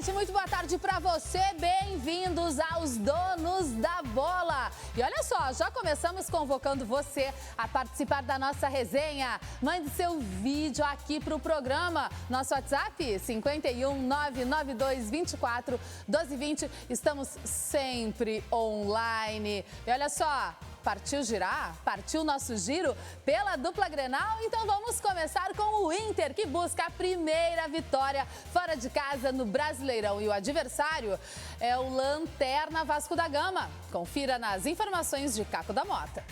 gente, muito boa tarde para você. Bem-vindos aos Donos da Bola. E olha só, já começamos convocando você a participar da nossa resenha. Mande seu vídeo aqui para o programa. Nosso WhatsApp, 51 992 24 1220. Estamos sempre online. E olha só, partiu girar? Partiu nosso giro pela dupla Grenal? Então vamos começar com o Inter, que busca a primeira vitória fora de casa no Brasileirão. E o adversário é o Lanterna Vasco da Gama. Confira nas informações de Caco da Mota.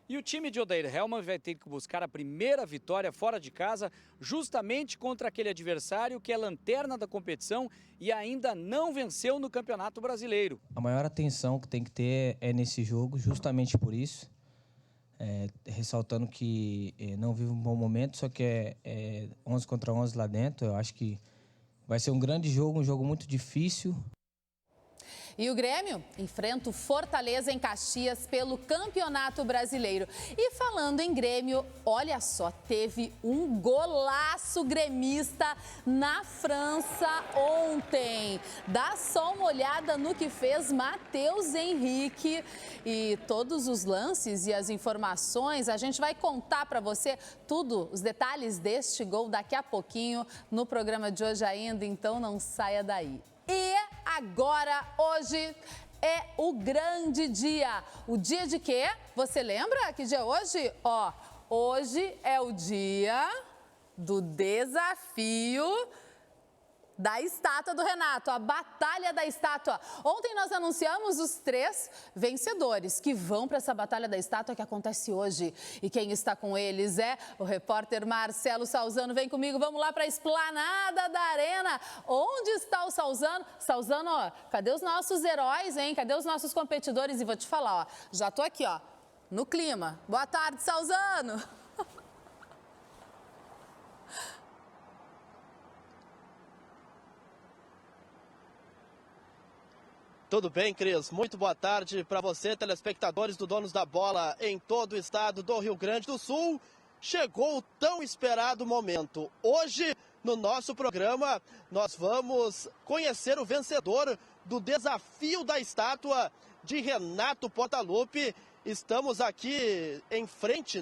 E o time de Odair Hellmann vai ter que buscar a primeira vitória fora de casa, justamente contra aquele adversário que é lanterna da competição e ainda não venceu no Campeonato Brasileiro. A maior atenção que tem que ter é nesse jogo, justamente por isso. Ressaltando que não vive um bom momento, só que é 11 contra 11 lá dentro. Eu acho que vai ser um grande jogo, um jogo muito difícil. E o Grêmio enfrenta o Fortaleza em Caxias pelo Campeonato Brasileiro. E falando em Grêmio, olha só, teve um golaço gremista na França ontem. Dá só uma olhada no que fez Matheus Henrique. E todos os lances e as informações, a gente vai contar para você tudo, os detalhes deste gol daqui a pouquinho no programa de hoje ainda, então não saia daí. E agora, hoje é o grande dia. O dia de quê? Você lembra que dia é hoje? Hoje é o dia do desafio da estátua do Renato, a Batalha da Estátua. Ontem nós anunciamos os 3 vencedores que vão para essa Batalha da Estátua que acontece hoje. E quem está com eles é o repórter Marcelo Salzano. Vem comigo, vamos lá para a esplanada da Arena. Onde está o Salzano? Salzano, cadê os nossos heróis, hein? Cadê os nossos competidores? E vou te falar, já tô aqui, no clima. Boa tarde, Salzano. Tudo bem, Cris? Muito boa tarde para você, telespectadores do Donos da Bola em todo o estado do Rio Grande do Sul. Chegou o tão esperado momento. Hoje, no nosso programa, nós vamos conhecer o vencedor do desafio da estátua de Renato Portaluppi. Estamos aqui em frente,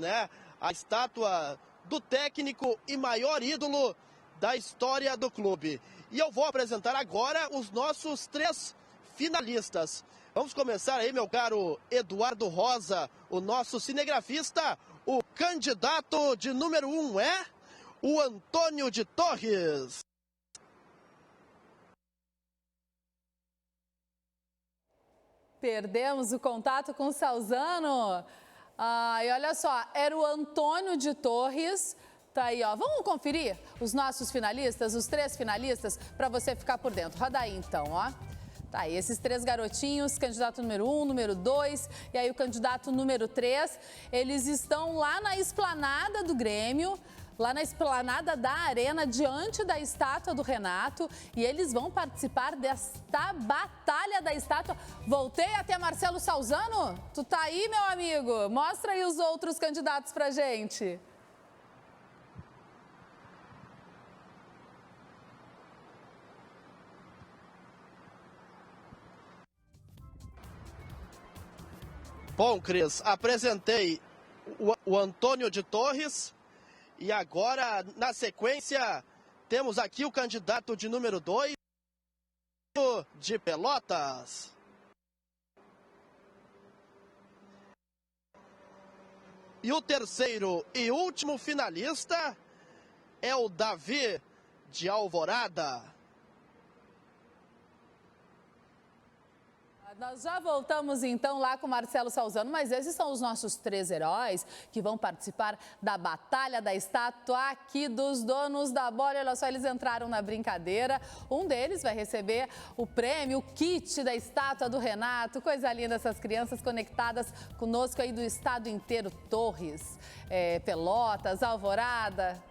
à estátua do técnico e maior ídolo da história do clube. E eu vou apresentar agora os nossos 3 finalistas. Vamos começar aí, meu caro Eduardo Rosa, o nosso cinegrafista. O candidato de número 1 é o Antônio de Torres. Perdemos o contato com o Salzano. E olha só, era o Antônio de Torres. Tá aí, Vamos conferir os nossos finalistas, os 3 finalistas, para você ficar por dentro. Roda aí, então, Tá aí, esses 3 garotinhos, candidato número 1, número 2 e aí o candidato número 3, eles estão lá na esplanada do Grêmio, lá na esplanada da Arena, diante da estátua do Renato, e eles vão participar desta Batalha da Estátua. Voltei até Marcelo Salzano? Tu tá aí, meu amigo? Mostra aí os outros candidatos pra gente. Bom, Cris, apresentei o Antônio de Torres e agora, na sequência, temos aqui o candidato de número 2, de Pelotas. E o terceiro e último finalista é o Davi de Alvorada. Nós já voltamos então lá com o Marcelo Salzano, mas esses são os nossos 3 heróis que vão participar da Batalha da Estátua aqui dos Donos da Bola. Olha só, eles entraram na brincadeira. Um deles vai receber o prêmio, o kit da estátua do Renato. Coisa linda, essas crianças conectadas conosco aí do estado inteiro. Torres, Pelotas, Alvorada.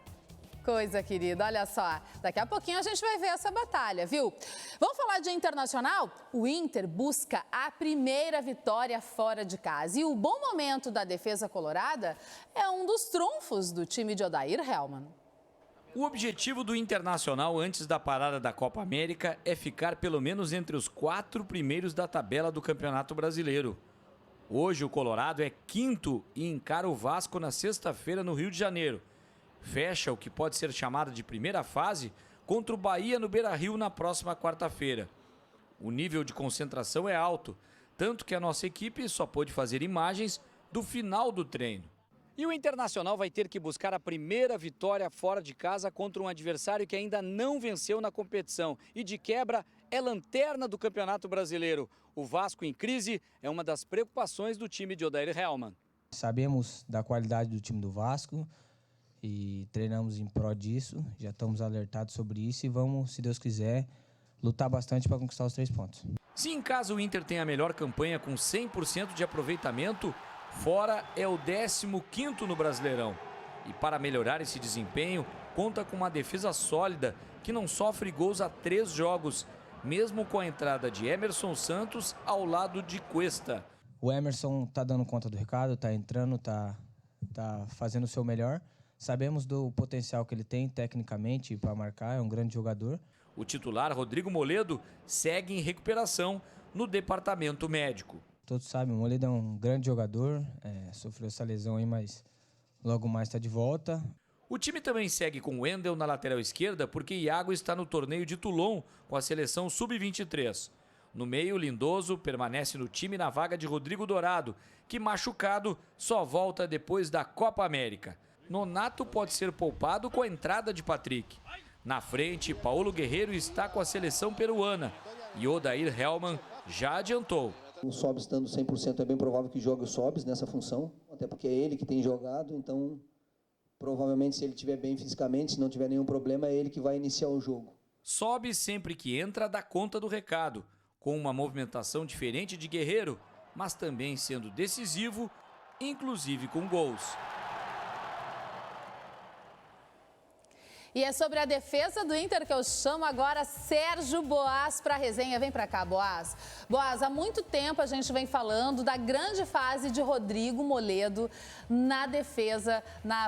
Coisa querida, olha só, daqui a pouquinho a gente vai ver essa batalha, viu? Vamos falar de internacional? O Inter busca a primeira vitória fora de casa e o bom momento da defesa colorada é um dos trunfos do time de Odair Hellmann. O objetivo do Internacional antes da parada da Copa América é ficar pelo menos entre os 4 primeiros da tabela do Campeonato Brasileiro. Hoje o Colorado é 5º e encara o Vasco na sexta-feira no Rio de Janeiro. Fecha o que pode ser chamado de primeira fase contra o Bahia no Beira-Rio na próxima quarta-feira. O nível de concentração é alto, tanto que a nossa equipe só pôde fazer imagens do final do treino. E o Internacional vai ter que buscar a primeira vitória fora de casa contra um adversário que ainda não venceu na competição e, de quebra, é lanterna do Campeonato Brasileiro. O Vasco em crise é uma das preocupações do time de Odair Hellmann. Sabemos da qualidade do time do Vasco e treinamos em prol disso, já estamos alertados sobre isso e vamos, se Deus quiser, lutar bastante para conquistar os 3 pontos. Se em casa o Inter tem a melhor campanha com 100% de aproveitamento, fora é o 15º no Brasileirão. E para melhorar esse desempenho, conta com uma defesa sólida que não sofre gols há 3 jogos, mesmo com a entrada de Emerson Santos ao lado de Cuesta. O Emerson está dando conta do recado, está entrando, está fazendo o seu melhor. Sabemos do potencial que ele tem tecnicamente para marcar, é um grande jogador. O titular Rodrigo Moledo segue em recuperação no departamento médico. Todos sabem, o Moledo é um grande jogador, sofreu essa lesão aí, mas logo mais está de volta. O time também segue com Wendel na lateral esquerda porque Iago está no torneio de Toulon com a seleção sub-23. No meio, Lindoso permanece no time na vaga de Rodrigo Dourado, que machucado só volta depois da Copa América. Nonato pode ser poupado com a entrada de Patrick. Na frente, Paulo Guerreiro está com a seleção peruana e Odair Hellmann já adiantou. O Sobis estando 100% é bem provável que jogue o Sobis nessa função, até porque é ele que tem jogado, então provavelmente se ele estiver bem fisicamente, se não tiver nenhum problema, é ele que vai iniciar o jogo. Sobis sempre que entra dá conta do recado, com uma movimentação diferente de Guerreiro, mas também sendo decisivo, inclusive com gols. E é sobre a defesa do Inter que eu chamo agora Sérgio Boas para a resenha. Vem para cá, Boas. Boas, há muito tempo a gente vem falando da grande fase de Rodrigo Moledo na defesa,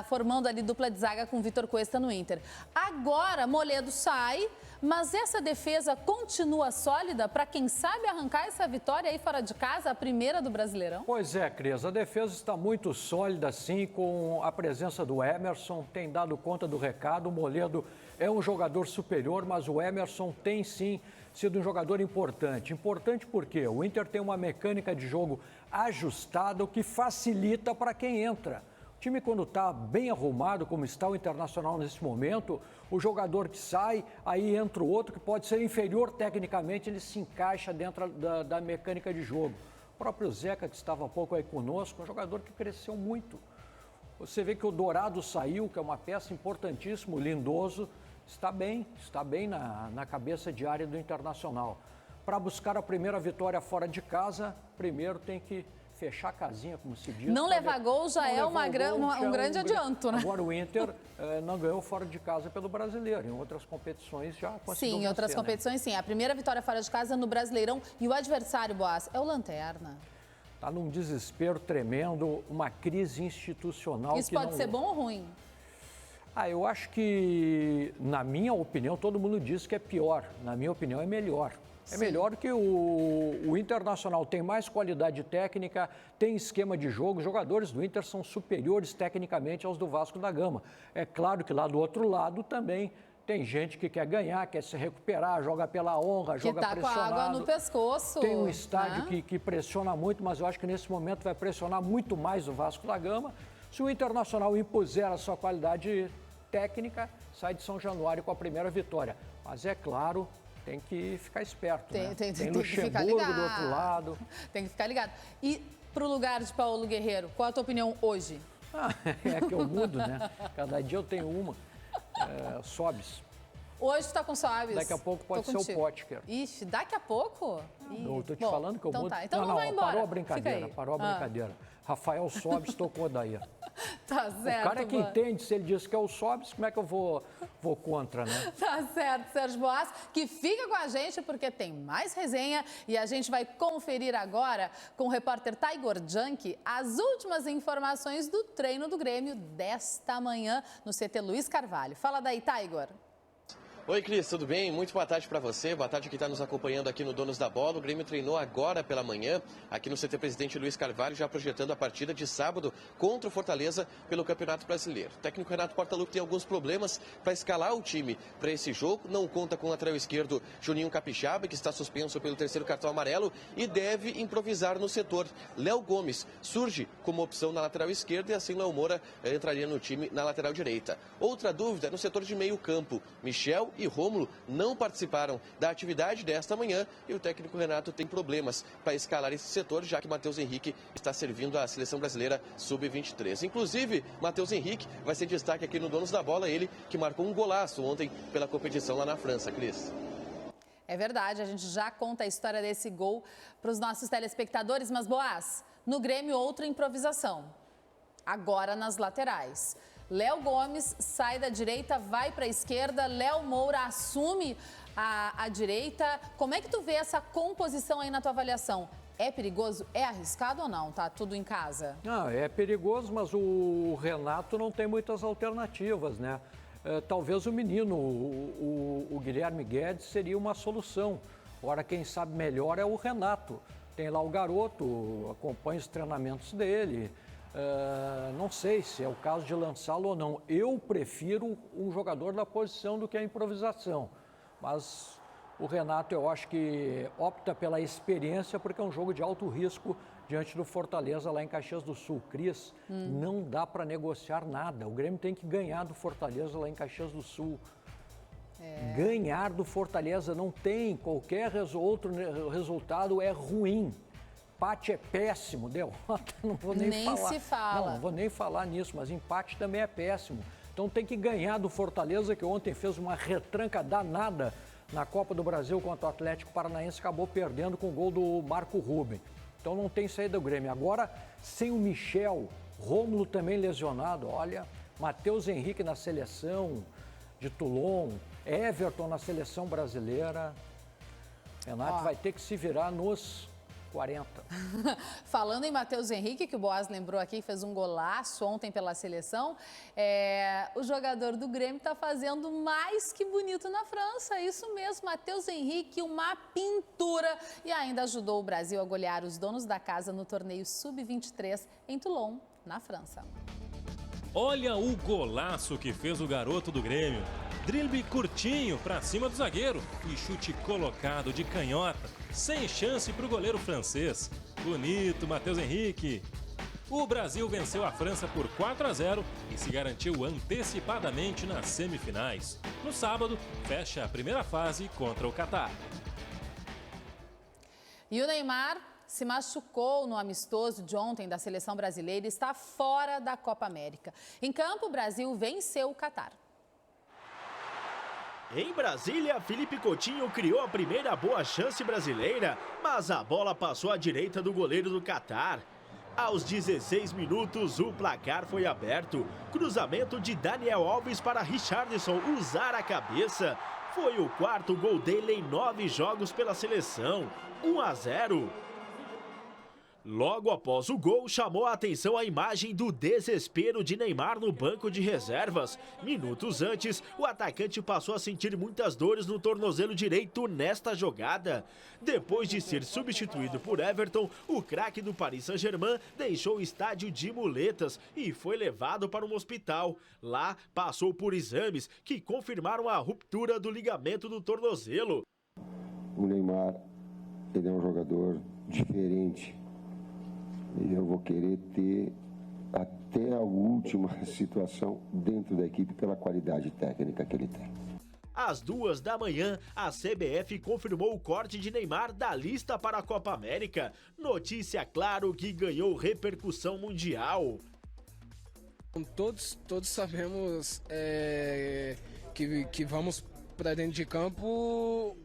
formando ali dupla de zaga com Vitor Cuesta no Inter. Agora, Moledo sai, mas essa defesa continua sólida para quem sabe arrancar essa vitória aí fora de casa, a primeira do Brasileirão? Pois é, Cris, a defesa está muito sólida, sim, com a presença do Emerson, tem dado conta do recado. O Moledo é um jogador superior, mas o Emerson tem, sim, sido um jogador importante. Importante porque o Inter tem uma mecânica de jogo ajustada, o que facilita para quem entra. O time, quando está bem arrumado, como está o Internacional nesse momento, o jogador que sai, aí entra o outro que pode ser inferior tecnicamente, ele se encaixa dentro da mecânica de jogo. O próprio Zeca, que estava há pouco aí conosco, é um jogador que cresceu muito. Você vê que o Dourado saiu, que é uma peça importantíssima, o Lindoso está bem na cabeça de área do Internacional. Para buscar a primeira vitória fora de casa, primeiro tem que fechar a casinha, como se diz. Não levar gol já é um grande adianto, né? Agora o Inter não ganhou fora de casa pelo Brasileiro. Em outras competições já conseguiu Sim, em outras competições sim. A primeira vitória fora de casa no Brasileirão e o adversário, Boas, é o Lanterna. Está num desespero tremendo, uma crise institucional. Isso pode ser bom ou ruim? Eu acho que, na minha opinião, todo mundo diz que é pior. Na minha opinião, é melhor. É melhor que o Internacional tem mais qualidade técnica, tem esquema de jogo. Os jogadores do Inter são superiores tecnicamente aos do Vasco da Gama. É claro que lá do outro lado também tem gente que quer ganhar, quer se recuperar, joga pela honra, joga pressionado. Que está com a água no pescoço. Tem um estádio que pressiona muito, mas eu acho que nesse momento vai pressionar muito mais o Vasco da Gama. Se o Internacional impuser a sua qualidade técnica, sai de São Januário com a primeira vitória. Mas é claro, tem que ficar esperto, Tem Luxemburgo do outro lado. Tem que ficar ligado. E para o lugar de Paulo Guerreiro, qual a tua opinião hoje? É que eu mudo, né? Cada dia eu tenho uma. Sobis. Hoje tu tá com Sobs. Daqui a pouco pode ser o Potker. Ixi, daqui a pouco? Eu tô te falando que eu mudo. Tá. Então não vai embora. Parou a brincadeira, parou a brincadeira. Rafael Sobs tocou daí. Tá certo. O cara é que entende, se ele diz que é o Sobs, como é que eu vou contra, né? Tá certo, Sérgio Boas, que fica com a gente porque tem mais resenha e a gente vai conferir agora com o repórter Taigor Janke as últimas informações do treino do Grêmio desta manhã no CT Luiz Carvalho. Fala daí, Taigor. Oi, Cris, tudo bem? Muito boa tarde para você. Boa tarde a quem está nos acompanhando aqui no Donos da Bola. O Grêmio treinou agora pela manhã aqui no CT Presidente Luiz Carvalho, já projetando a partida de sábado contra o Fortaleza pelo Campeonato Brasileiro. O técnico Renato Portaluppi tem alguns problemas para escalar o time para esse jogo. Não conta com o lateral esquerdo Juninho Capixaba, que está suspenso pelo 3º cartão amarelo e deve improvisar no setor. Léo Gomes surge como opção na lateral esquerda e assim Léo Moura entraria no time na lateral direita. Outra dúvida é no setor de meio campo. Michel e Rômulo não participaram da atividade desta manhã e o técnico Renato tem problemas para escalar esse setor, já que Matheus Henrique está servindo a seleção brasileira sub-23. Inclusive, Matheus Henrique vai ser destaque aqui no Donos da Bola, ele que marcou um golaço ontem pela competição lá na França, Cris. É verdade, a gente já conta a história desse gol para os nossos telespectadores, mas Boas, no Grêmio outra improvisação, agora nas laterais. Léo Gomes sai da direita, vai para a esquerda, Léo Moura assume a direita. Como é que tu vê essa composição aí na tua avaliação? É perigoso? É arriscado ou não? Tá tudo em casa? Não, é perigoso, mas o Renato não tem muitas alternativas, né? Talvez o menino, o Guilherme Guedes, seria uma solução. Agora, quem sabe melhor é o Renato. Tem lá o garoto, acompanha os treinamentos dele. Não sei se é o caso de lançá-lo ou não. Eu prefiro um jogador da posição do que a improvisação. Mas o Renato, eu acho que opta pela experiência, porque é um jogo de alto risco diante do Fortaleza lá em Caxias do Sul. Cris, não dá para negociar nada. O Grêmio tem que ganhar do Fortaleza lá em Caxias do Sul. Ganhar do Fortaleza não tem. Qualquer outro resultado é ruim. Empate é péssimo, derrota não vou nem falar. Se fala. Não vou nem falar nisso, mas empate também é péssimo. Então tem que ganhar do Fortaleza, que ontem fez uma retranca danada na Copa do Brasil contra o Atlético Paranaense, acabou perdendo com o gol do Marco Ruben. Então não tem saída do Grêmio. Agora, sem o Michel, Rômulo também lesionado, olha, Matheus Henrique na seleção de Toulon, Everton na seleção brasileira. Renato vai ter que se virar nos 40. Falando em Matheus Henrique, que o Boas lembrou aqui, fez um golaço ontem pela seleção, o jogador do Grêmio está fazendo mais que bonito na França. Isso mesmo, Matheus Henrique, uma pintura, e ainda ajudou o Brasil a golear os donos da casa no torneio Sub-23 em Toulon, na França. Olha o golaço que fez o garoto do Grêmio. Drible curtinho para cima do zagueiro e chute colocado de canhota, sem chance para o goleiro francês. Bonito, Matheus Henrique. O Brasil venceu a França por 4-0 e se garantiu antecipadamente nas semifinais. No sábado, fecha a primeira fase contra o Catar. E o Neymar se machucou no amistoso de ontem da seleção brasileira e está fora da Copa América. Em campo, o Brasil venceu o Catar. Em Brasília, Felipe Coutinho criou a primeira boa chance brasileira, mas a bola passou à direita do goleiro do Catar. Aos 16 minutos, o placar foi aberto. Cruzamento de Daniel Alves para Richarlison usar a cabeça. Foi o quarto gol dele em 9 jogos pela seleção. 1-0. Logo após o gol, chamou a atenção a imagem do desespero de Neymar no banco de reservas. Minutos antes, o atacante passou a sentir muitas dores no tornozelo direito nesta jogada. Depois de ser substituído por Everton, o craque do Paris Saint-Germain deixou o estádio de muletas e foi levado para um hospital. Lá, passou por exames que confirmaram a ruptura do ligamento do tornozelo. O Neymar, ele é um jogador diferente. E eu vou querer ter até a última situação dentro da equipe pela qualidade técnica que ele tem. Às 2h, a CBF confirmou o corte de Neymar da lista para a Copa América. Notícia, claro, que ganhou repercussão mundial. Todos sabemos que vamos para dentro de campo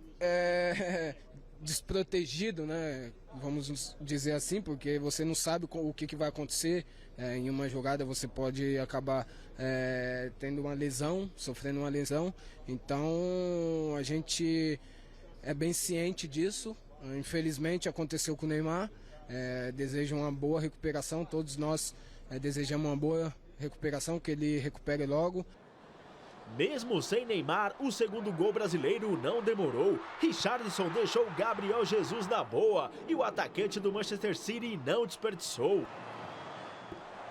desprotegido, né? Vamos dizer assim, porque você não sabe o que vai acontecer. Em uma jogada você pode acabar tendo uma lesão, sofrendo uma lesão. Então a gente é bem ciente disso. Infelizmente aconteceu com o Neymar. Desejo uma boa recuperação, todos nós desejamos uma boa recuperação, que ele recupere logo. Mesmo sem Neymar, o segundo gol brasileiro não demorou. Richarlison deixou Gabriel Jesus na boa e o atacante do Manchester City não desperdiçou.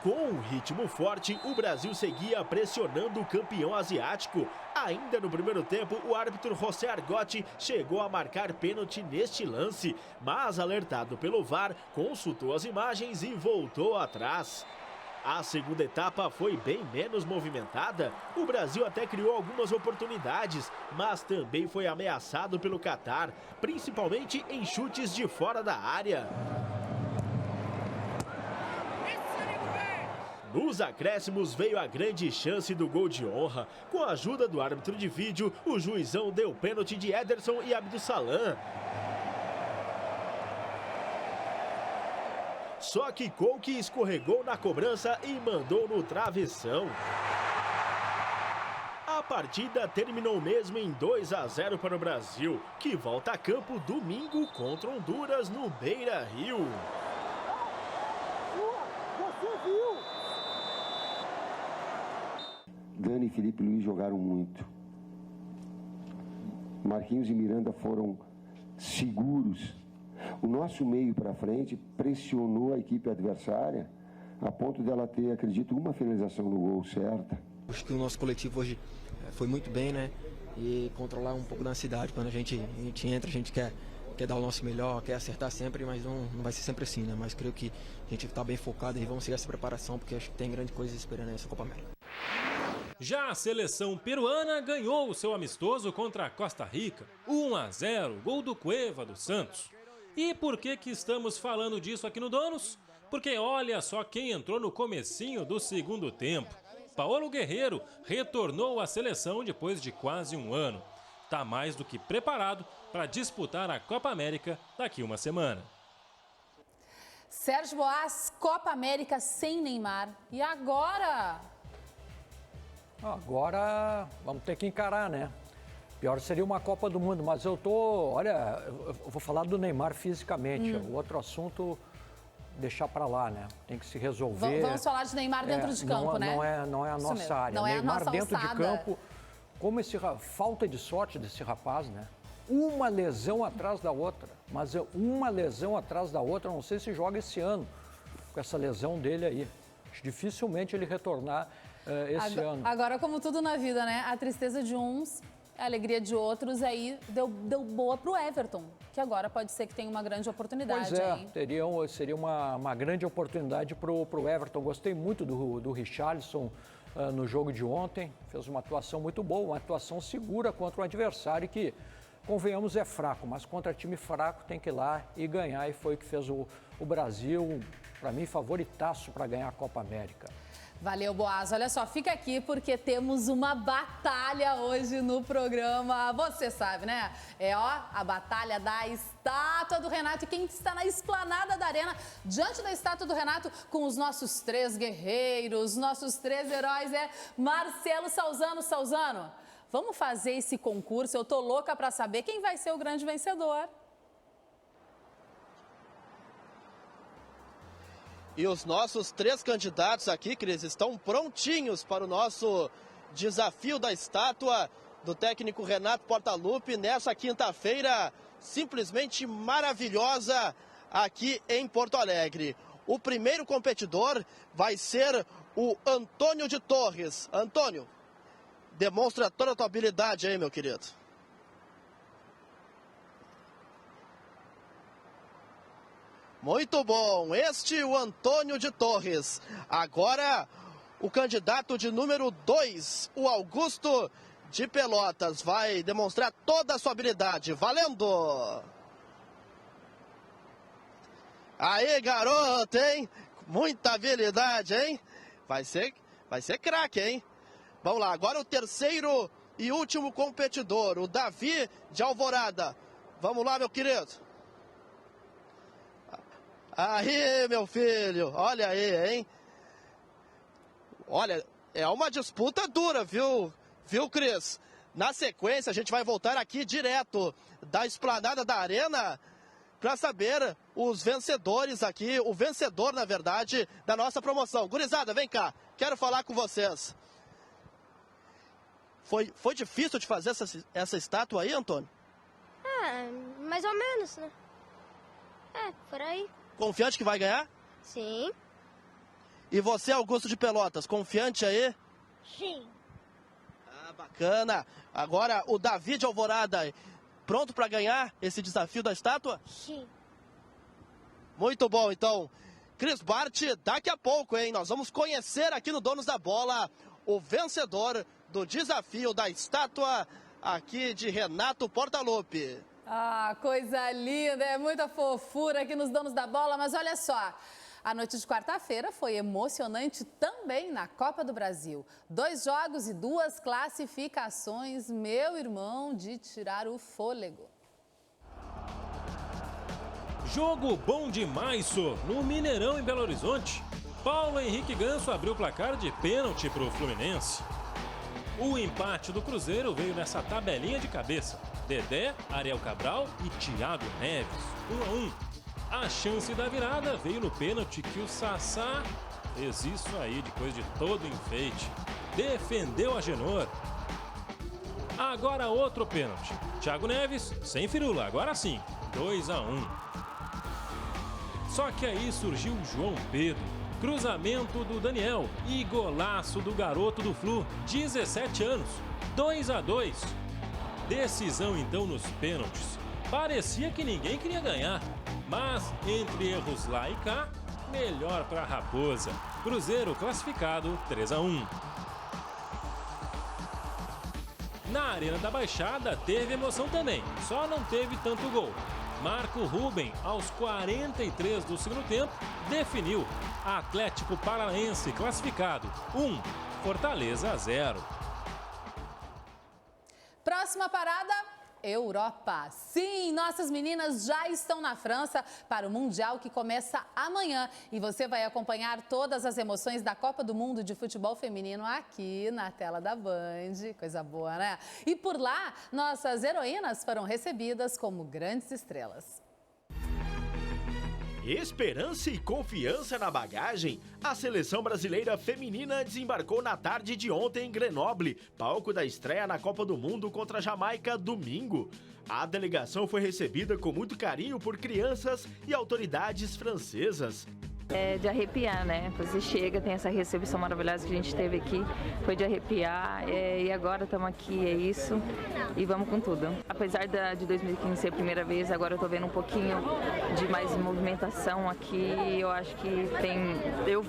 Com um ritmo forte, o Brasil seguia pressionando o campeão asiático. Ainda no primeiro tempo, o árbitro José Argotti chegou a marcar pênalti neste lance, mas alertado pelo VAR, consultou as imagens e voltou atrás. A segunda etapa foi bem menos movimentada. O Brasil até criou algumas oportunidades, mas também foi ameaçado pelo Catar, principalmente em chutes de fora da área. Nos acréscimos veio a grande chance do gol de honra. Com a ajuda do árbitro de vídeo, o juizão deu pênalti de Ederson e Abdussalam. Só que Koke escorregou na cobrança e mandou no travessão. A partida terminou mesmo em 2-0 para o Brasil, que volta a campo domingo contra Honduras no Beira-Rio. Dani e Felipe Luiz jogaram muito. Marquinhos e Miranda foram seguros. O nosso meio para frente pressionou a equipe adversária a ponto dela ter, acredito, uma finalização no gol certa. Acho que o nosso coletivo hoje foi muito bem, né? E controlar um pouco da ansiedade. Quando a gente entra, a gente quer dar o nosso melhor, quer acertar sempre, mas não vai ser sempre assim, né? Mas creio que a gente está bem focado e vamos seguir essa preparação, porque acho que tem grande coisa esperando nessa Copa América. Já a seleção peruana ganhou o seu amistoso contra a Costa Rica, 1-0, gol do Cueva do Santos. E por que estamos falando disso aqui no Donos? Porque olha só quem entrou no comecinho do segundo tempo. Paulo Guerreiro retornou à seleção depois de quase um ano. Está mais do que preparado para disputar a Copa América daqui uma semana. Sérgio Boas, Copa América sem Neymar. E agora? Agora vamos ter que encarar, né? Pior seria uma Copa do Mundo, mas eu vou falar do Neymar fisicamente. O outro assunto, deixar para lá, né? Tem que se resolver. Vamos falar de Neymar dentro de campo, né? Não é a nossa área. Não é Neymar a nossa dentro alçada. de campo, como falta de sorte desse rapaz, né? Uma lesão atrás da outra, mas uma lesão atrás da outra, não sei se joga esse ano com essa lesão dele aí. Dificilmente ele retornar esse ano. Agora, como tudo na vida, né? A tristeza de uns, a alegria de outros, aí deu boa pro Everton, que agora pode ser que tenha uma grande oportunidade. Pois é, aí. seria uma grande oportunidade pro Everton. Gostei muito do Richarlison no jogo de ontem, fez uma atuação muito boa, uma atuação segura contra um adversário que, convenhamos, é fraco, mas contra time fraco tem que ir lá e ganhar, e foi o que fez o Brasil, para mim, favoritaço para ganhar a Copa América. Valeu, Boaz. Olha só, fica aqui porque temos uma batalha hoje no programa. Você sabe, né? A batalha da estátua do Renato. E quem está na esplanada da arena, diante da estátua do Renato, com os nossos 3 guerreiros, nossos 3 heróis, é Marcelo Salzano. Salzano, vamos fazer esse concurso. Eu tô louca para saber quem vai ser o grande vencedor. E os nossos 3 candidatos aqui, Cris, estão prontinhos para o nosso desafio da estátua do técnico Renato Portaluppi nessa quinta-feira simplesmente maravilhosa aqui em Porto Alegre. O primeiro competidor vai ser o Antônio de Torres. Antônio, demonstra toda a tua habilidade aí, meu querido. Muito bom, este é o Antônio de Torres. Agora, o candidato de número 2, o Augusto de Pelotas, vai demonstrar toda a sua habilidade. Valendo! Aí, garoto, hein? Muita habilidade, hein? Vai ser craque, hein? Vamos lá, agora o terceiro e último competidor, o Davi de Alvorada. Vamos lá, meu querido. Aí, meu filho, olha aí, hein? Olha, é uma disputa dura, viu, Cris? Na sequência, a gente vai voltar aqui direto da esplanada da Arena para saber os vencedores aqui, o vencedor, na verdade, da nossa promoção. Gurizada, vem cá, quero falar com vocês. Foi difícil de fazer essa estátua aí, Antônio? Mais ou menos, né? Por aí. Confiante que vai ganhar? Sim. E você, Augusto de Pelotas, confiante aí? Sim. Bacana. Agora, o Davi de Alvorada, pronto para ganhar esse desafio da estátua? Sim. Muito bom, então. Cris Bart, daqui a pouco, hein? Nós vamos conhecer aqui no Donos da Bola o vencedor do desafio da estátua aqui de Renato Portaluppi. Coisa linda, é muita fofura aqui nos Donos da Bola, mas olha só. A noite de quarta-feira foi emocionante também na Copa do Brasil. 2 jogos e 2 classificações, meu irmão, de tirar o fôlego. Jogo bom demais, no Mineirão, em Belo Horizonte. Paulo Henrique Ganso abriu o placar de pênalti para o Fluminense. O empate do Cruzeiro veio nessa tabelinha de cabeça. Dedé, Ariel Cabral e Thiago Neves, 1-1. A chance da virada veio no pênalti que o Sassá fez isso aí, depois de todo enfeite. Defendeu a Genor. Agora outro pênalti. Thiago Neves, sem firula, agora sim, 2-1. Só que aí surgiu o João Pedro. Cruzamento do Daniel e golaço do garoto do Flu, 17 anos, 2-2. Decisão então nos pênaltis. Parecia que ninguém queria ganhar. Mas, entre erros lá e cá, melhor para a Raposa. Cruzeiro classificado 3-1. Na Arena da Baixada teve emoção também, só não teve tanto gol. Marco Ruben, aos 43 do segundo tempo, definiu. Atlético Paranaense classificado 1, Fortaleza 0. Próxima parada, Europa. Sim, nossas meninas já estão na França para o Mundial que começa amanhã. E você vai acompanhar todas as emoções da Copa do Mundo de Futebol Feminino aqui na tela da Band. Coisa boa, né? E por lá, nossas heroínas foram recebidas como grandes estrelas. Esperança e confiança na bagagem, a seleção brasileira feminina desembarcou na tarde de ontem em Grenoble, palco da estreia na Copa do Mundo contra a Jamaica domingo. A delegação foi recebida com muito carinho por crianças e autoridades francesas. É de arrepiar, né? Você chega, tem essa recepção maravilhosa que a gente teve aqui, foi de arrepiar, e agora estamos aqui, é isso, e vamos com tudo. Apesar de 2015 ser a primeira vez, agora eu tô vendo um pouquinho de mais movimentação aqui, eu acho que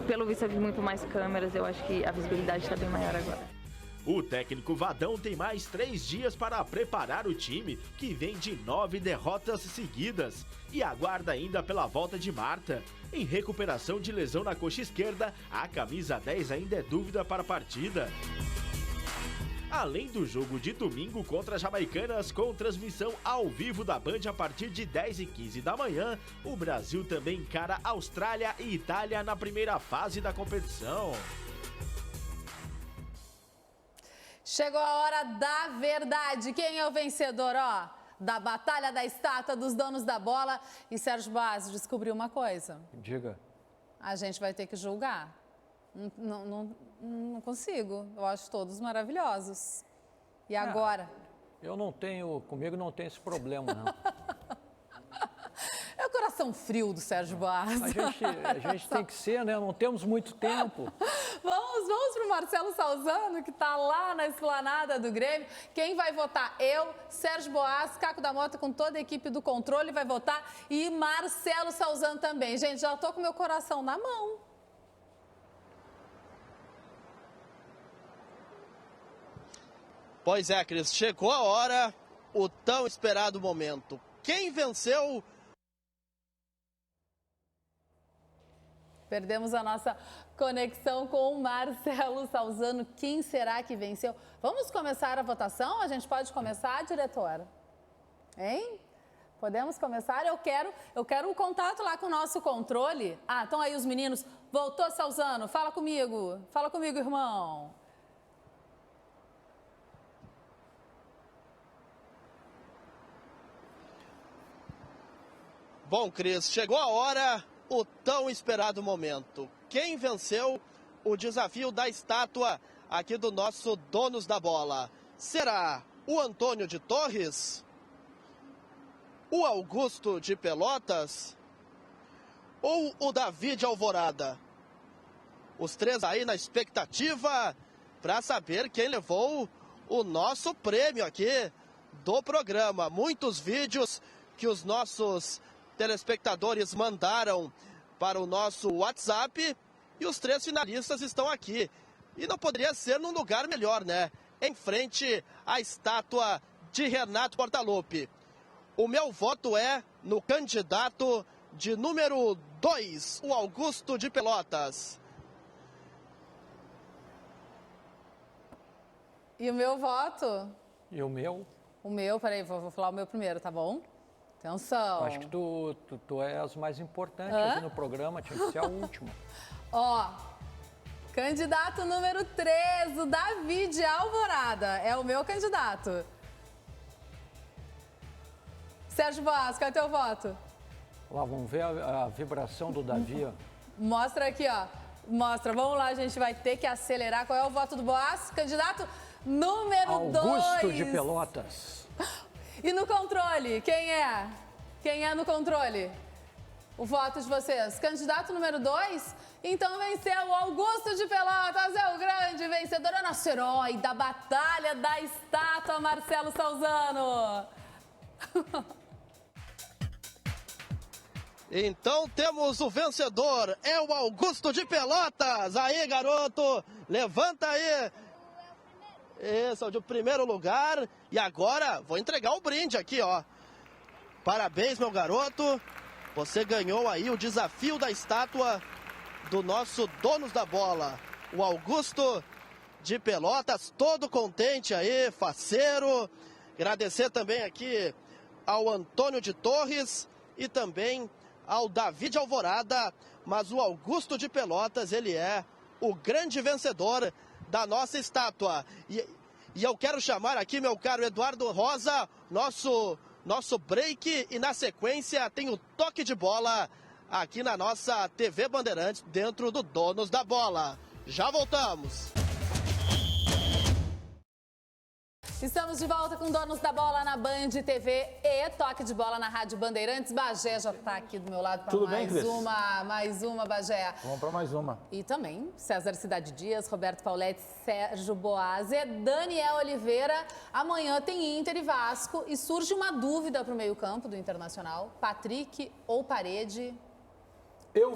pelo visto, vi muito mais câmeras, eu acho que a visibilidade está bem maior agora. O técnico Vadão tem mais 3 dias para preparar o time, que vem de 9 derrotas seguidas, e aguarda ainda pela volta de Marta. Em recuperação de lesão na coxa esquerda, a camisa 10 ainda é dúvida para a partida. Além do jogo de domingo contra as jamaicanas, com transmissão ao vivo da Band a partir de 10h15 da manhã, o Brasil também encara Austrália e Itália na primeira fase da competição. Chegou a hora da verdade. Quem é o vencedor, da Batalha da Estátua dos Donos da Bola? E Sérgio Boas, descobriu uma coisa. Diga. A gente vai ter que julgar. Não consigo. Eu acho todos maravilhosos. E agora? Comigo não tem esse problema, não. É o coração frio do Sérgio Boas. A gente tem que ser, né? Não temos muito tempo. Vamos para o Marcelo Salzano, que está lá na esplanada do Grêmio. Quem vai votar? Eu, Sérgio Boas, Caco da Mota, com toda a equipe do controle vai votar. E Marcelo Salzano também. Gente, já estou com meu coração na mão. Pois é, Cris, chegou a hora, o tão esperado momento. Quem venceu? Perdemos a nossa conexão com o Marcelo Salzano. Quem será que venceu? Vamos começar a votação? A gente pode começar, diretora? Hein? Podemos começar? Eu quero o contato lá com o nosso controle. Ah, estão aí os meninos. Voltou, Salzano? Fala comigo. Fala comigo, irmão. Bom, Cris, chegou a hora, o tão esperado momento. Quem venceu o desafio da estátua aqui do nosso Donos da Bola? Será o Antônio de Torres? O Augusto de Pelotas? Ou o Davi de Alvorada? Os três aí na expectativa para saber quem levou o nosso prêmio aqui do programa. Muitos vídeos que os nossos telespectadores mandaram para o nosso WhatsApp e os três finalistas estão aqui. E não poderia ser num lugar melhor, né? Em frente à estátua de Renato Portaluppi. O meu voto é no candidato de número 2, o Augusto de Pelotas. E o meu voto? E o meu? O meu, peraí, vou falar o meu primeiro, tá bom? Atenção. Acho que tu é as mais importantes aqui no programa, tinha que ser a última. Ó, candidato número 3, o Davi de Alvorada. É o meu candidato. Sérgio Boas, qual é o teu voto? Lá, vamos ver a vibração do Davi, ó. Mostra aqui, ó. Mostra, vamos lá, a gente vai ter que acelerar. Qual é o voto do Boas? Candidato número 2. Augusto de Pelotas. E no controle, quem é? Quem é no controle? O voto de vocês. Candidato número 2? Então venceu o Augusto de Pelotas, é o grande vencedor, é o nosso herói da Batalha da Estátua, Marcelo Salzano. Então temos o vencedor, é o Augusto de Pelotas. Aí, garoto, levanta aí. Esse é o de primeiro lugar. E agora vou entregar o brinde aqui, ó. Parabéns, meu garoto. Você ganhou aí o desafio da estátua do nosso Donos da Bola, o Augusto de Pelotas, todo contente aí, faceiro. Agradecer também aqui ao Antônio de Torres e também ao Davi de Alvorada. Mas o Augusto de Pelotas, ele é o grande vencedor da nossa estátua. E eu quero chamar aqui, meu caro Eduardo Rosa, nosso break, e na sequência tem o toque de bola aqui na nossa TV Bandeirantes, dentro do Donos da Bola. Já voltamos. Estamos de volta com Donos da Bola na Band TV e Toque de Bola na Rádio Bandeirantes. Bagé já está aqui do meu lado para mais uma, Bagé. Vamos para mais uma. E também César Cidade Dias, Roberto Pauletti, Sérgio Boas e Daniel Oliveira. Amanhã tem Inter e Vasco e surge uma dúvida para o meio-campo do Internacional. Patrick ou Parede?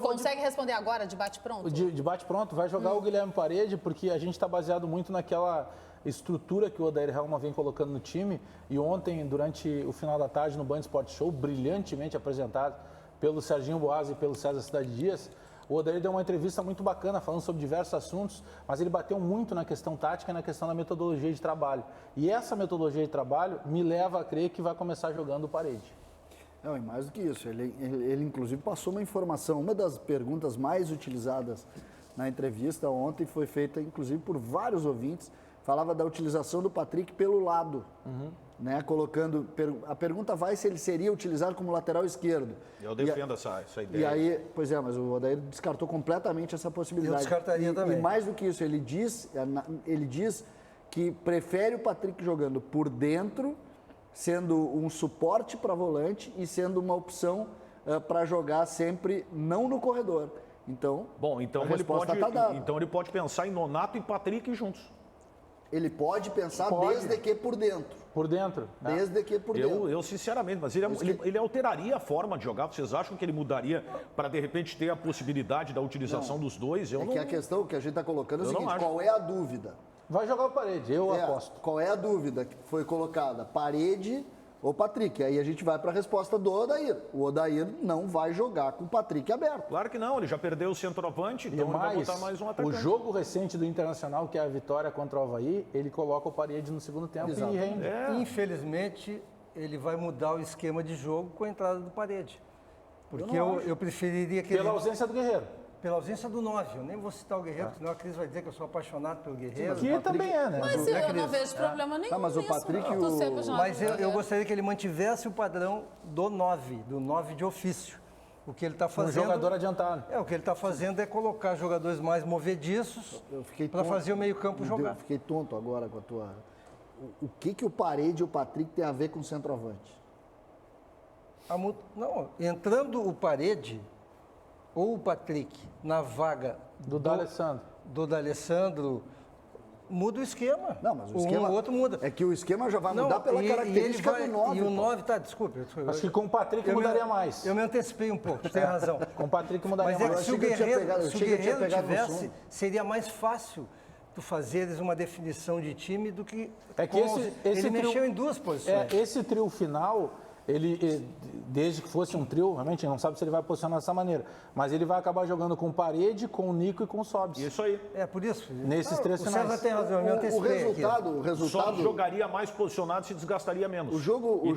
Consegue responder agora, de bate-pronto? De bate-pronto, vai jogar o Guilherme Parede, porque a gente está baseado muito naquela estrutura que o Odair Hellmann vem colocando no time. E ontem, durante o final da tarde, no Band Sport Show, brilhantemente apresentado pelo Serginho Boas e pelo César Cidade Dias, o Odair deu uma entrevista muito bacana, falando sobre diversos assuntos, mas ele bateu muito na questão tática e na questão da metodologia de trabalho. E essa metodologia de trabalho me leva a crer que vai começar jogando o Parede. Não, e mais do que isso, ele inclusive passou uma informação, uma das perguntas mais utilizadas na entrevista ontem foi feita inclusive por vários ouvintes, falava da utilização do Patrick pelo lado, né, colocando, a pergunta vai se ele seria utilizado como lateral esquerdo. Eu defendo essa ideia. E aí, pois é, mas o Odair descartou completamente essa possibilidade. Eu descartaria também. E mais do que isso, ele diz que prefere o Patrick jogando por dentro, sendo um suporte para volante e sendo uma opção para jogar sempre não no corredor. Então, ele pode pensar em Nonato e Patrick juntos. Ele pode pensar desde que por dentro. Por dentro? Desde que por dentro. Eu sinceramente, mas ele alteraria a forma de jogar? Vocês acham que ele mudaria para, de repente, ter a possibilidade da utilização dos dois? Que a questão que a gente está colocando é o seguinte, qual é a dúvida? Vai jogar o Parede, eu aposto. Qual é a dúvida que foi colocada? Parede ou Patrick. Aí a gente vai para a resposta do Odair. O Odair não vai jogar com o Patrick aberto. Claro que não, ele já perdeu o centroavante, então ele vai botar mais um atacante. O jogo recente do Internacional, que é a vitória contra o Avaí, ele coloca o Parede no segundo tempo e rende. Infelizmente, ele vai mudar o esquema de jogo com a entrada do Parede. Porque eu preferiria que Pela ausência do Guerreiro. Pela ausência do 9. Eu nem vou citar o Guerreiro, senão a Cris vai dizer que eu sou apaixonado pelo Guerreiro. Que também é, né? Mas eu não vejo problema nenhum mas o Patrick nisso. Mas eu gostaria que ele mantivesse o padrão do 9 de ofício. O que ele está fazendo... Um jogador adiantado. O que ele está fazendo é colocar jogadores mais movediços para fazer o meio-campo jogar. Eu fiquei tonto agora com a tua... O que o Parede e o Patrick tem a ver com o centroavante? Não, entrando o Parede ou o Patrick na vaga do D'Alessandro. Do D'Alessandro, muda o esquema. Não, mas o esquema... o outro muda. É que o esquema já vai mudar pela característica do 9. E o 9, desculpe. Acho que com o Patrick mudaria mais. Eu me antecipei um pouco, tem razão. Com o Patrick mudaria mais. Mas se o Guerreiro tivesse, seria mais fácil tu fazeres uma definição de time do que... ele mexeu em duas posições. Esse trio final... Ele, desde que fosse um trio, realmente a gente não sabe se ele vai posicionar dessa maneira, mas ele vai acabar jogando com o Parede, com o Nico e com o Sobis. Isso aí. Por isso. Nesses três finais. O César tem razão, o resultado... Só jogaria mais posicionado, se desgastaria menos.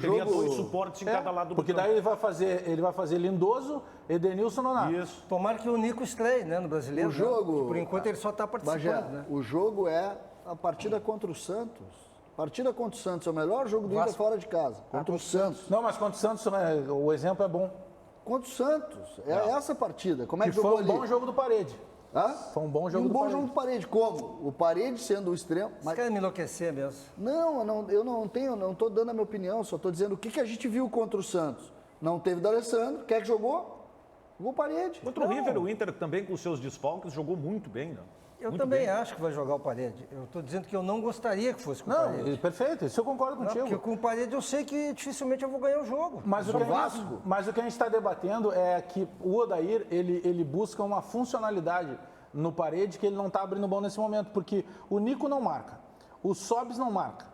Teria dois suportes em cada lado do porque campo. Daí ele vai fazer Lindoso, Edenilson, Nonato. Isso. Tomara que o Nico estreie, né, no Brasileiro. O jogo... Por enquanto ele só está participando, né? O jogo é a partida contra o Santos. Partida contra o Santos é o melhor jogo do Inter fora de casa. Contra o Santos. Não, mas contra o Santos o exemplo é bom. Contra o Santos. É essa partida. Como é que jogou ali? Foi um bom jogo do Parede. Foi um bom jogo do Parede. Jogo do Parede. Como? O Parede sendo o extremo... Mas quer me enlouquecer mesmo? Não, eu não estou dando a minha opinião, só estou dizendo o que a gente viu contra o Santos. Não teve D'Alessandro. Quem é que jogou? Jogou Parede. Contra o River, o Inter também com seus desfalques jogou muito bem, né? Eu também acho que vai jogar o Parede. Eu estou dizendo que eu não gostaria que fosse com o Parede. Não, perfeito, isso eu concordo contigo. Porque com o Parede eu sei que dificilmente eu vou ganhar o jogo. Mas o que a gente está debatendo é que o Odair, ele busca uma funcionalidade no Parede que ele não está abrindo mão nesse momento, porque o Nico não marca, o Sobis não marca.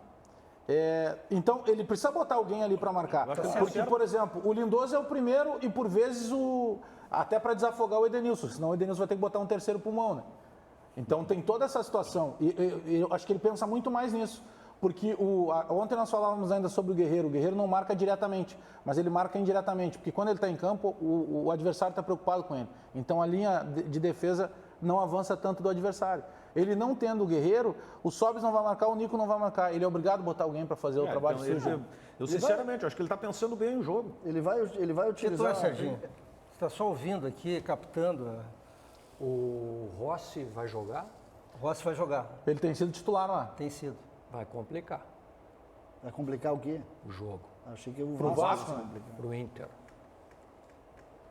Então, ele precisa botar alguém ali para marcar. Porque, por exemplo, o Lindoso é o primeiro e, por vezes, até para desafogar o Edenilson, senão o Edenilson vai ter que botar um terceiro pulmão, né? Então tem toda essa situação e eu acho que ele pensa muito mais nisso, porque ontem nós falávamos ainda sobre o Guerreiro não marca diretamente, mas ele marca indiretamente, porque quando ele está em campo o adversário está preocupado com ele, então a linha de defesa não avança tanto do adversário. Ele não tendo o Guerreiro, o Sobis não vai marcar, o Nico não vai marcar, ele é obrigado a botar alguém para fazer o trabalho sujo. Eu sinceramente acho que ele está pensando bem no jogo. Ele vai utilizar... Serginho, você está só ouvindo aqui, captando... O Rossi vai jogar? O Rossi vai jogar. Ele tem sido titular lá. Tem sido. Vai complicar. Vai complicar o quê? O jogo. Achei que o Vasco, pro Inter.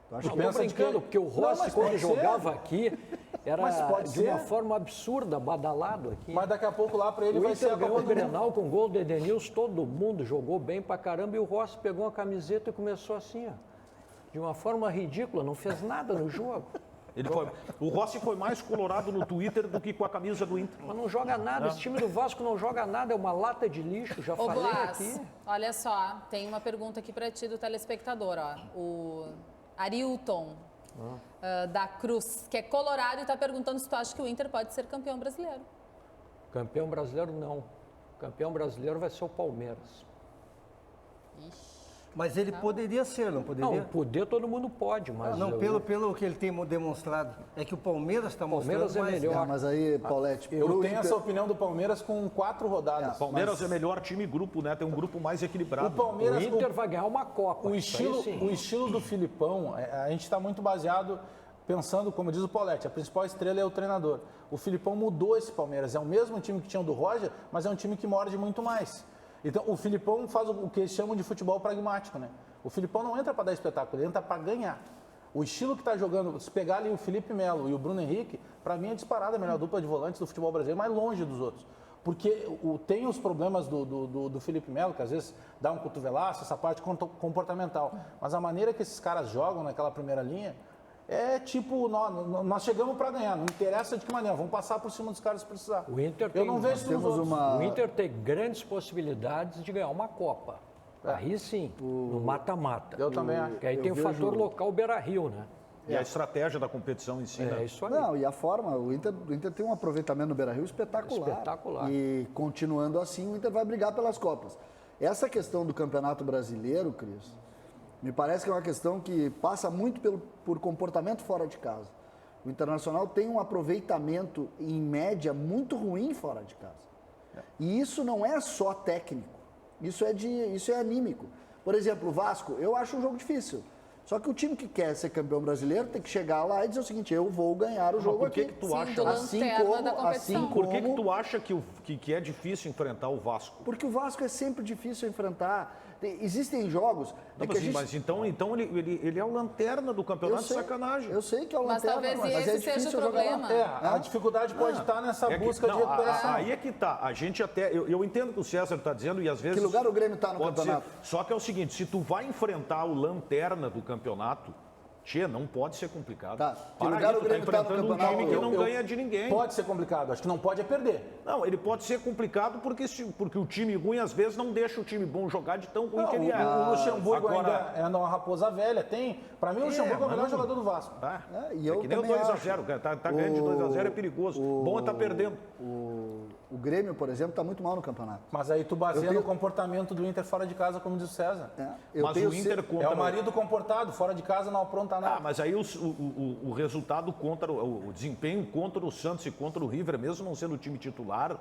Acho que pensa brincando, porque o Rossi, quando jogava aqui, era de uma forma absurda, badalado aqui. Mas daqui a pouco lá para ele vai ser a Inter ganhou o Grenal com gol do Edenilson, todo mundo jogou bem pra caramba, e o Rossi pegou uma camiseta e começou assim, ó, de uma forma ridícula, não fez nada no jogo. O Rossi foi mais colorado no Twitter do que com a camisa do Inter. Mas não joga nada, esse time do Vasco não joga nada, é uma lata de lixo, já falei aqui. Olha só, tem uma pergunta aqui para ti do telespectador, ó. O Arilton da Cruz, que é colorado e está perguntando se tu acha que o Inter pode ser campeão brasileiro. Campeão brasileiro não. Campeão brasileiro vai ser o Palmeiras. Ixi. Mas ele poderia ser, não poderia? Não, poder todo mundo pode, mas... Não, pelo que ele tem demonstrado, é que o Palmeiras está mostrando Palmeiras é melhor. Mas aí, Paulete... Eu tenho essa opinião do Palmeiras com 4 rodadas. O Palmeiras é melhor time grupo, né? Tem um grupo mais equilibrado. O Inter vai ganhar uma Copa. O estilo do Filipão, a gente está muito baseado, pensando, como diz o Paulete, a principal estrela é o treinador. O Filipão mudou esse Palmeiras. É o mesmo time que tinha o do Roger, mas é um time que morde muito mais. Então, o Filipão faz o que eles chamam de futebol pragmático, né? O Filipão não entra para dar espetáculo, ele entra para ganhar. O estilo que está jogando, se pegar ali o Felipe Melo e o Bruno Henrique, para mim é disparada a melhor dupla de volantes do futebol brasileiro, mais longe dos outros. Porque tem os problemas do Felipe Melo, que às vezes dá um cotovelaço, essa parte comportamental. Mas a maneira que esses caras jogam naquela primeira linha é tipo, nós chegamos para ganhar, não interessa de que maneira, vamos passar por cima dos caras se precisar. O Inter tem, Eu não vejo o Inter tem grandes possibilidades de ganhar uma Copa. Aí sim, no mata-mata. Eu também acho. Que aí tem o fator local Beira-Rio, né? E a estratégia da competição em si, né? É isso aí. Não, e a forma, o Inter tem um aproveitamento no Beira-Rio espetacular. Espetacular. E continuando assim, o Inter vai brigar pelas Copas. Essa questão do Campeonato Brasileiro, Cris, me parece que é uma questão que passa muito por comportamento fora de casa. O Internacional tem um aproveitamento, em média, muito ruim fora de casa. E isso não é só técnico, isso é anímico. Por exemplo, o Vasco, eu acho um jogo difícil. Só que o time que quer ser campeão brasileiro tem que chegar lá e dizer o seguinte: eu vou ganhar o jogo aqui. Por que tu acha? Por que tu acha que é difícil enfrentar o Vasco? Porque o Vasco é sempre difícil enfrentar. Existem jogos... Mas então ele é o lanterna do campeonato, sacanagem. Eu sei que é o lanterna, mas mas é seja difícil o problema. A dificuldade pode estar nessa busca de recuperação. Aí é que tá. A gente até... Eu entendo o que o César está dizendo e às vezes... Que lugar o Grêmio está no campeonato? Só que é o seguinte, se tu vai enfrentar o lanterna do campeonato, não pode ser complicado. Tá. Que lugar o Grêmio está no campeonato? Um time que não ganha de ninguém. Pode ser complicado, acho que não pode perder. Não, ele pode ser complicado porque o time ruim às vezes não deixa o time bom jogar de tão ruim que ele é. O Luxemburgo ainda é uma raposa velha. Para mim o Luxemburgo é o melhor jogador do Vasco. E eu que nem o 2-0, tá ganhando de 2-0 é perigoso. Bom é estar perdendo. O Grêmio, por exemplo, está muito mal no campeonato. Mas aí tu baseia no comportamento do Inter fora de casa, como diz o César. Mas o Inter é o marido comportado, fora de casa não apronta nada. Mas aí o resultado contra o desempenho contra o Santos e contra o River, mesmo não sendo o time titular,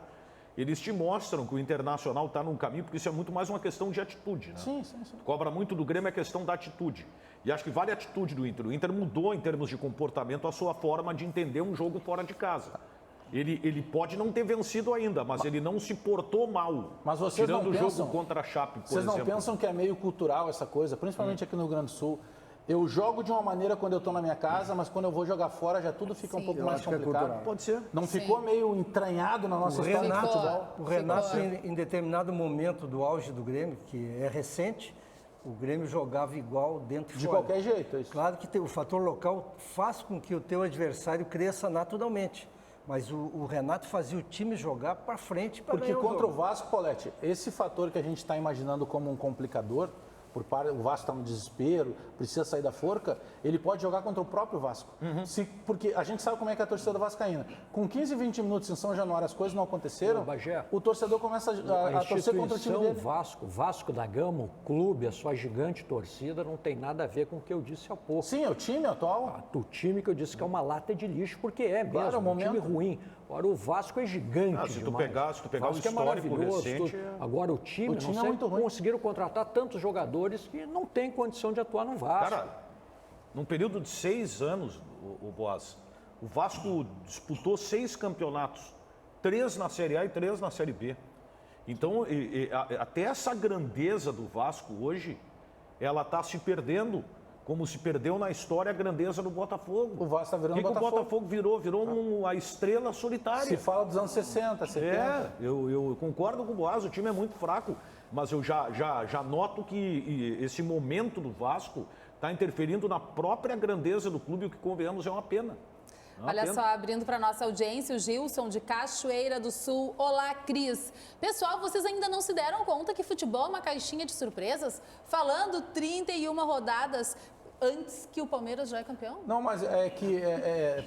eles te mostram que o Internacional está num caminho, porque isso é muito mais uma questão de atitude, né? Sim. Cobra muito do Grêmio a questão da atitude. E acho que vale a atitude do Inter. O Inter mudou em termos de comportamento a sua forma de entender um jogo fora de casa. Ele pode não ter vencido ainda, mas ele não se portou mal. Mas vocês tirando não o pensam, jogo contra a Chape, por vocês exemplo. não pensam que é meio cultural essa coisa, principalmente aqui no Rio Grande do Sul? Eu jogo de uma maneira quando eu estou na minha casa, mas quando eu vou jogar fora já tudo fica um pouco mais complicado. Pode ser. Não ficou meio entranhado na nossa história de futebol? O Renato, em determinado momento do auge do Grêmio, que é recente, o Grêmio jogava igual dentro e de fora. qualquer jeito. Isso. Claro que o fator local faz com que o teu adversário cresça naturalmente. Mas o Renato fazia o time jogar para frente para Porque contra o Vasco, Paulete, esse fator que a gente está imaginando como um complicador, o Vasco está no desespero, precisa sair da forca, ele pode jogar contra o próprio Vasco. Porque a gente sabe como é que é a torcida vascaína. Com 15, 20 minutos em São Januário as coisas não aconteceram, o torcedor começa a torcer contra o time dele. Vasco da Gama, o clube, a sua gigante torcida, não tem nada a ver com o que eu disse há pouco. Sim, é o time atual. O time que eu disse que é uma lata de lixo, porque é mesmo, claro, um time ruim. Agora, o Vasco é gigante se tu pegar o histórico recente... Agora, o time não sei como conseguiram contratar tantos jogadores que não tem condição de atuar no Vasco. Cara, num período de 6 anos, o Boaz, o Vasco disputou 6 campeonatos, 3 na Série A e 3 na Série B. Então, até essa grandeza do Vasco hoje, ela está se perdendo, como se perdeu na história a grandeza do Botafogo. O Vasco está virando Botafogo. O Botafogo virou a estrela solitária. Se fala dos anos 60, 70. Eu concordo com o Boaz, o time é muito fraco, mas eu já noto que esse momento do Vasco está interferindo na própria grandeza do clube, o que, convenhamos, é uma pena. Olha só, abrindo para nossa audiência, o Gilson de Cachoeira do Sul. Olá, Cris. Pessoal, vocês ainda não se deram conta que futebol é uma caixinha de surpresas? Falando 31 rodadas antes que o Palmeiras já é campeão? Não, mas é que,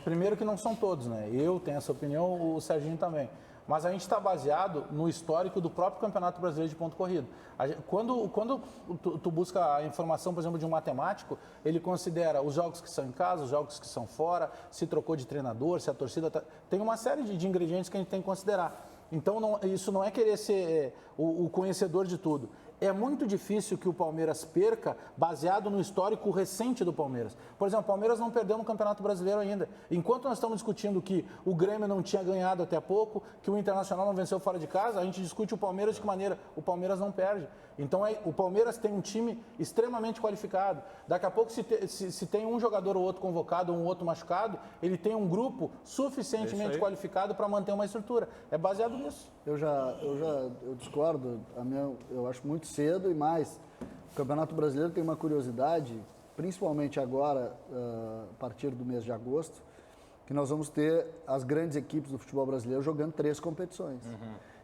primeiro que não são todos, né? Eu tenho essa opinião, o Serginho também. Mas a gente está baseado no histórico do próprio Campeonato Brasileiro de Ponto Corrido. Quando tu busca a informação, por exemplo, de um matemático, ele considera os jogos que são em casa, os jogos que são fora, se trocou de treinador, se a torcida... Tem uma série de ingredientes que a gente tem que considerar. Então, isso não é querer ser o conhecedor de tudo. É muito difícil que o Palmeiras perca baseado no histórico recente do Palmeiras. Por exemplo, o Palmeiras não perdeu no Campeonato Brasileiro ainda. Enquanto nós estamos discutindo que o Grêmio não tinha ganhado até pouco, que o Internacional não venceu fora de casa, a gente discute o Palmeiras de que maneira o Palmeiras não perde. Então, o Palmeiras tem um time extremamente qualificado. Daqui a pouco, se tem um jogador ou outro convocado ou um outro machucado, ele tem um grupo suficientemente qualificado para manter uma estrutura. É baseado nisso. Eu discordo. Eu acho muito cedo e mais. O Campeonato Brasileiro tem uma curiosidade, principalmente agora, a partir do mês de agosto, que nós vamos ter as grandes equipes do futebol brasileiro jogando 3 competições.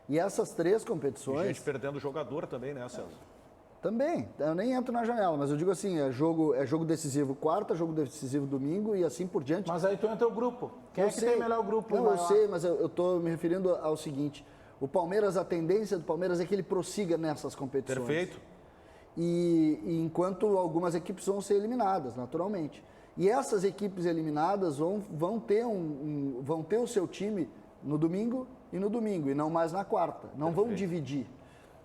E essas 3 competições... E gente perdendo jogador também, né, César? Também, eu nem entro na janela, mas eu digo assim, é jogo decisivo quarta, jogo decisivo domingo e assim por diante. Mas aí tu entra o grupo. Quem é que tem melhor grupo? Não, eu sei, mas eu estou me referindo ao seguinte, o Palmeiras, a tendência do Palmeiras é que ele prossiga nessas competições. Perfeito. E enquanto algumas equipes vão ser eliminadas, naturalmente. E essas equipes eliminadas vão ter o seu time no domingo, e não mais na quarta. Não vão dividir.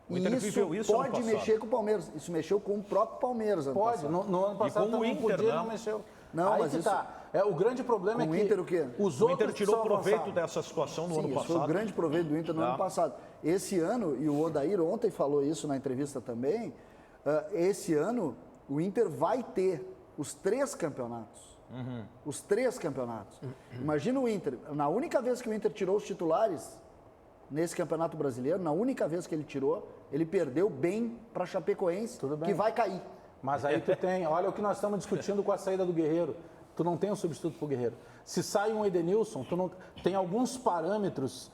O E Inter isso viveu isso pode ano passado. mexer com o Palmeiras. Isso mexeu com o próprio Palmeiras ano Pode, passado. no ano passado com o também Inter, podia, né? não mexeu. Não, aí mas que isso- tá. O grande problema é Com que o Inter o quê? os O outros Inter tirou precisam proveito avançar. dessa situação no Sim, ano isso passado. foi o grande proveito do Inter no ano passado. Esse ano, e o Odair ontem falou isso na entrevista também, esse ano o Inter vai ter os 3 campeonatos. Os 3 campeonatos. Imagina o Inter, na única vez que o Inter tirou os titulares nesse Campeonato Brasileiro, na única vez que ele tirou, ele perdeu bem para Chapecoense, que vai cair. Mas aí tu tem, olha o que nós estamos discutindo com a saída do Guerreiro. Tu não tem um substituto para o Guerreiro. Se sai um Edenilson, tu não tem alguns parâmetros,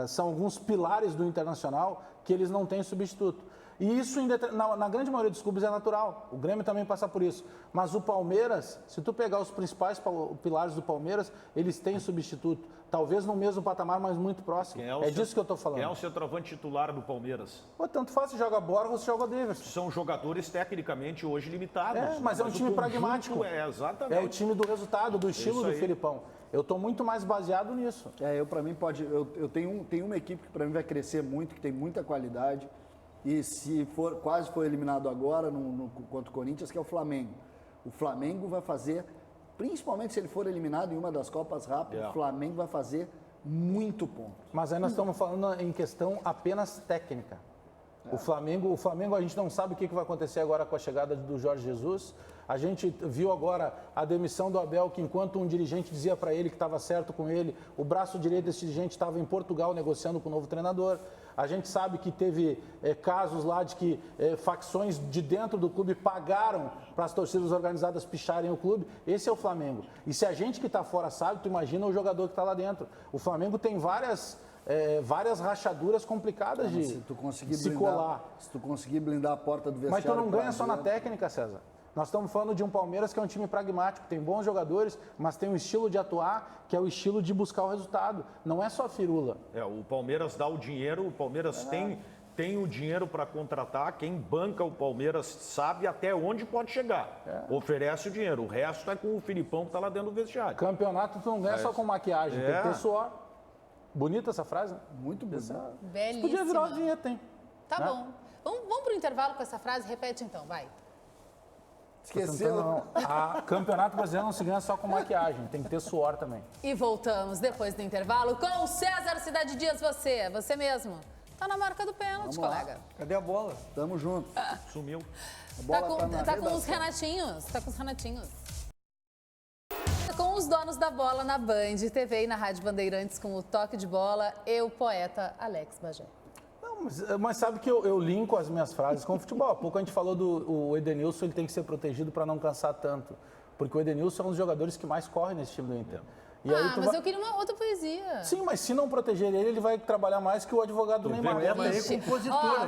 são alguns pilares do Internacional que eles não têm substituto. E isso, na grande maioria dos clubes, é natural. O Grêmio também passa por isso. Mas o Palmeiras, se tu pegar os principais pilares do Palmeiras, eles têm substituto. Talvez no mesmo patamar, mas muito próximo. É disso que eu estou falando. Quem é o centroavante titular do Palmeiras? Pô, tanto faz se joga Borja ou se joga Davidson. São jogadores tecnicamente hoje limitados. Mas é um time o conjunto pragmático. Exatamente. É o time do resultado, do estilo do aí. Filipão. Eu estou muito mais baseado nisso. Para mim pode. Eu tenho uma equipe que para mim vai crescer muito, que tem muita qualidade. E se quase for eliminado agora contra o Corinthians, que é o Flamengo. O Flamengo vai fazer, principalmente se ele for eliminado em uma das Copas rápidas, o Flamengo vai fazer muito ponto. Mas aí nós estamos falando em questão apenas técnica. O Flamengo, a gente não sabe o que vai acontecer agora com a chegada do Jorge Jesus. A gente viu agora a demissão do Abel, que enquanto um dirigente dizia para ele que estava certo com ele, o braço direito desse dirigente estava em Portugal negociando com o novo treinador. A gente sabe que teve casos lá de que facções de dentro do clube pagaram para as torcidas organizadas picharem o clube. Esse é o Flamengo. E se a gente que está fora sabe, tu imagina o jogador que está lá dentro. O Flamengo tem várias rachaduras complicadas de se colar. Se tu conseguir blindar a porta do Mas vestiário... tu não ganha só na técnica, César. Nós estamos falando de um Palmeiras que é um time pragmático, tem bons jogadores, mas tem um estilo de atuar que é o estilo de buscar o resultado. Não é só firula. O Palmeiras dá o dinheiro, o Palmeiras tem o dinheiro para contratar, quem banca o Palmeiras sabe até onde pode chegar. Oferece o dinheiro, o resto é com o Filipão que está lá dentro do vestiário. Campeonato tu não ganha só com maquiagem, tem que ter suor. Bonita essa frase, né? Muito bonita. Belíssima. Podia virar uma vinheta, hein? Tá bom. Vamos para o intervalo com essa frase? Repete então, vai. Esqueceu? Não. Campeonato Brasileiro não se ganha só com maquiagem, tem que ter suor também. E voltamos depois do intervalo com o César Cidade Dias, você mesmo. Tá na marca do pênalti, colega. Cadê a bola? Tamo junto. Sumiu. Tá com os Renatinhos, Com os donos da bola na Band TV e na Rádio Bandeirantes com o toque de bola, eu, poeta Alex Bagé. Mas sabe que eu linko as minhas frases com o futebol. Há pouco a gente falou do Edenilson, ele tem que ser protegido para não cansar tanto. Porque o Edenilson é um dos jogadores que mais corre nesse time do Inter. E aí mas eu queria uma outra poesia. Sim, mas se não proteger ele vai trabalhar mais que o advogado do Neymar.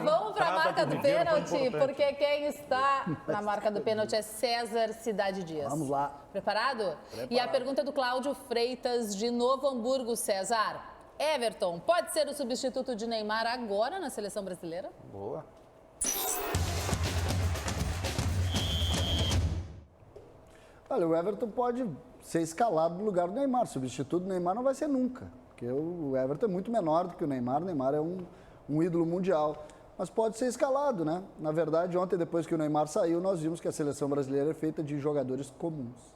Vamos para a marca do pênalti, porque quem está na marca do pênalti é César Cidade Dias. Vamos lá. Preparado? E a pergunta é do Cláudio Freitas, de Novo Hamburgo, César. Everton, pode ser o substituto de Neymar agora na seleção brasileira? Boa. Olha, o Everton pode ser escalado no lugar do Neymar. Substituto do Neymar não vai ser nunca. Porque o Everton é muito menor do que o Neymar. O Neymar é um ídolo mundial. Mas pode ser escalado, né? Na verdade, ontem, depois que o Neymar saiu, nós vimos que a seleção brasileira é feita de jogadores comuns.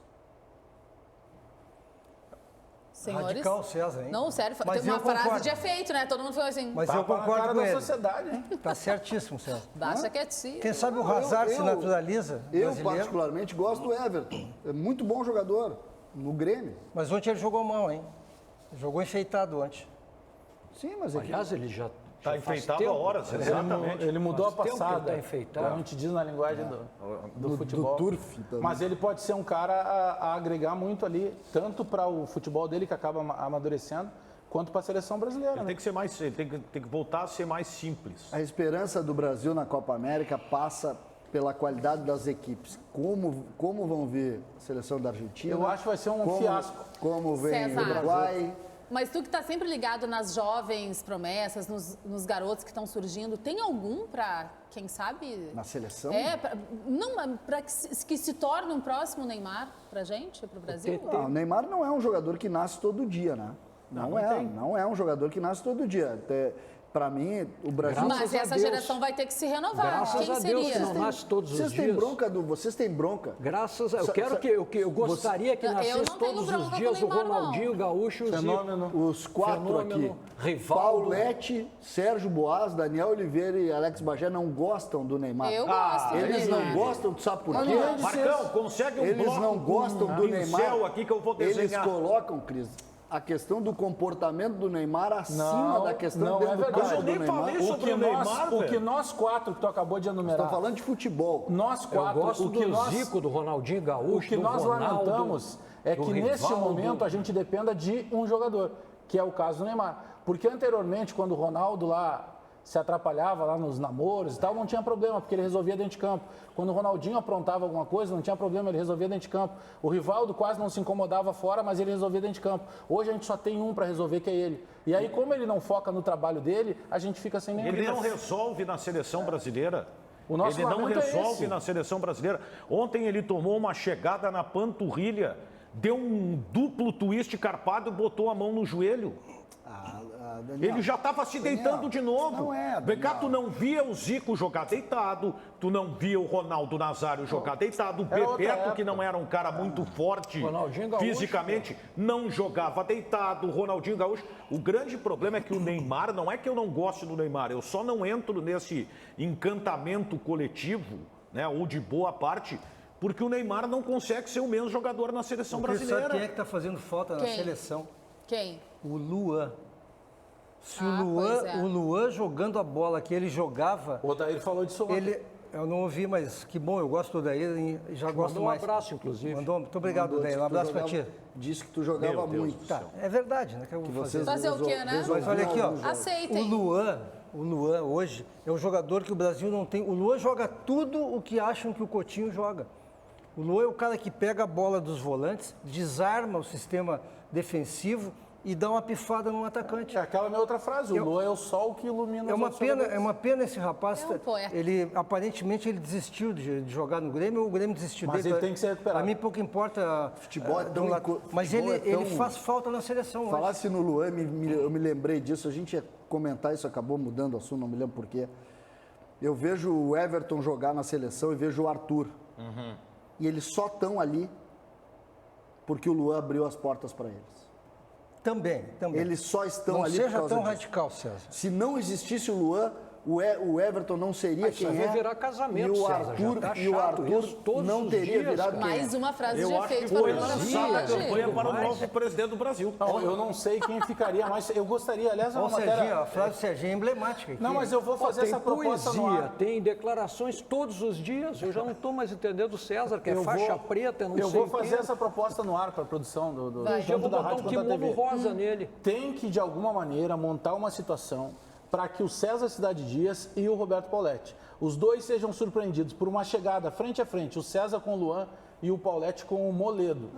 Senhores? Radical, César, hein? Não, sério, mas tem uma frase de efeito, né? Todo mundo foi assim. Mas eu concordo com ele. Sociedade, hein? Tá certíssimo, César. Baixa quietinho. Quem sabe o Hazard se naturaliza Eu, particularmente, gosto do Everton. É muito bom jogador no Grêmio. Mas ontem ele jogou mal, hein? Jogou enfeitado ontem. Sim, mas... Aliás, ele já está enfeitado há horas, exatamente. Ele mudou a passada. Tá enfeitado. A gente diz na linguagem do futebol. Do turf também. Mas ele pode ser um cara a agregar muito ali, tanto para o futebol dele, que acaba amadurecendo, quanto para a seleção brasileira. Ele tem que ser mais, tem que voltar a ser mais simples. A esperança do Brasil na Copa América passa pela qualidade das equipes. Como vão ver a seleção da Argentina? Eu acho que vai ser um fiasco. Como vem César, o Uruguai. Mas tu que está sempre ligado nas jovens promessas, nos garotos que estão surgindo, tem algum para, quem sabe... Na seleção? Para que se torne um próximo Neymar para a gente, para o Brasil? Não, o Neymar não é um jogador que nasce todo dia, né? Não é um jogador que nasce todo dia. Para mim, o Brasil... Mas essa geração vai ter que se renovar. Graças a Deus que não nasce todos os dias. Vocês têm bronca. Graças a... Eu gostaria que nascesse todos os dias o Ronaldinho Gaúcho, os quatro aqui. Rivaldo. Paulete, Sérgio Boas, Daniel Oliveira e Alex Bagé não gostam do Neymar. Eu gosto. Eles não gostam, sabe por quê? Marcão, consegue um Eles não gostam do Neymar. Aqui que eu vou desenhar. Eles colocam, Cris, a questão do comportamento do Neymar acima da questão dentro do campo do Neymar. O que nós quatro que tu acabou de enumerar... Estão falando de futebol. Nós quatro... Eu gosto do Zico, do Ronaldinho Gaúcho, o que nós lamentamos é que nesse momento a gente dependa de um jogador, que é o caso do Neymar. Porque anteriormente, quando o Ronaldo lá se atrapalhava lá nos namoros e tal, não tinha problema, porque ele resolvia dentro de campo. Quando o Ronaldinho aprontava alguma coisa, não tinha problema, ele resolvia dentro de campo. O Rivaldo quase não se incomodava fora, mas ele resolvia dentro de campo. Hoje a gente só tem um para resolver, que é ele. E aí, como ele não foca no trabalho dele, a gente fica sem nenhum. Ele não resolve na seleção brasileira. Ele não resolve na seleção brasileira. Ontem ele tomou uma chegada na panturrilha, deu um duplo twist carpado e botou a mão no joelho. Daniel, ele já estava se deitando de novo. Não é, Vem cá, tu não via o Zico jogar deitado, tu não via o Ronaldo Nazário jogar deitado, o Bebeto, que não era um cara muito forte fisicamente, não jogava deitado, o Ronaldinho Gaúcho. O grande problema é que o Neymar, não é que eu não goste do Neymar, eu só não entro nesse encantamento coletivo, né, ou de boa parte, porque o Neymar não consegue ser o mesmo jogador na seleção brasileira. Sabe quem é que está fazendo falta na seleção? Quem? O Luan. Se o Luan jogando a bola que ele jogava... O Odair falou disso ontem. Eu não ouvi, mas que bom, eu gosto do Odair e já gosto mais. Mandou um abraço, inclusive. Muito obrigado, Odair. Um abraço para ti. Disse que tu jogava muito. Tá, é verdade, né? Que eu vou fazer o quê, né? Mas olha aqui, ó. Aceitem. O Luan hoje é um jogador que o Brasil não tem. O Luan joga tudo o que acham que o Coutinho joga. O Luan é o cara que pega a bola dos volantes, desarma o sistema defensivo e dá uma pifada no atacante. É aquela minha outra frase, o Luan é o sol que ilumina os outros jogadores. É uma pena esse rapaz. É um poeta. Aparentemente ele desistiu de jogar no Grêmio, o Grêmio desistiu dele. Mas ele tem que ser recuperado. A mim pouco importa. Futebol é tão... Mas ele faz falta na seleção. Falasse no Luan, eu me lembrei disso, a gente ia comentar isso, acabou mudando o assunto, não me lembro porquê. Eu vejo o Everton jogar na seleção e vejo o Arthur. E eles só estão ali porque o Luan abriu as portas para eles. Também. Eles só estão não ali por seja causa tão disso. radical, César. Se não existisse o Luan, o Everton não seria quem é. Vai virar casamento, e o César, Arthur, tá e o Arthur não teria dias, virado quem é. Mais uma frase eu de acho efeito que foi para lançada a campanha para o novo presidente do Brasil. Não, eu não sei quem ficaria, mas eu gostaria, aliás, a frase do Serginho é emblemática. Não, mas eu vou fazer essa proposta no ar. Tem declarações todos os dias. Eu já não estou mais entendendo o César, que é faixa preta, não sei o quê. Eu vou fazer essa proposta no ar para a produção do eu vou botar um kimono rosa nele. Tem que, de alguma maneira, montar uma situação para que o César Cidade Dias e o Roberto Pauletti, os dois sejam surpreendidos por uma chegada frente a frente, o César com o Luan e o Pauletti com o Moledo.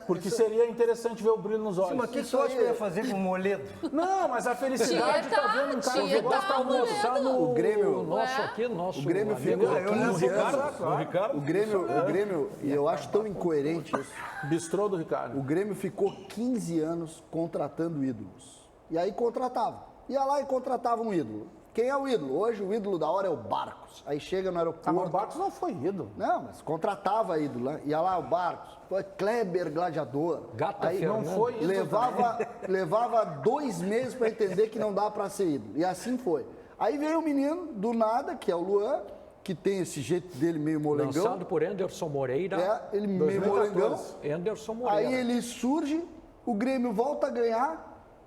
Porque seria interessante ver o brilho nos olhos. Sim, mas o que você acha que eu ia fazer com o Moledo? Não, mas a felicidade está vendo um cara que gosta de almoçar no Grêmio. O Grêmio ficou 15 anos. O Grêmio, e eu acho tão incoerente isso. Bistrô do Ricardo. O Grêmio ficou 15 anos contratando ídolos. E aí contratava. Ia lá e contratava um ídolo. Quem é o ídolo? Hoje o ídolo da hora é o Barcos. Aí chega no aeroporto... Mas o Barcos não foi ídolo. Não, mas contratava ídolo, né? Ia lá o Barcos, foi Kleber Gladiador. Gata aí Fernando. Não foi ídolo. Levava 2 meses para entender que não dá para ser ídolo. E assim foi. Aí veio o menino, do nada, que é o Luan, que tem esse jeito dele meio molengão. Lançado por Anderson Moreira. Ele meio molengão. Anderson Moreira. Aí ele surge, o Grêmio volta a ganhar.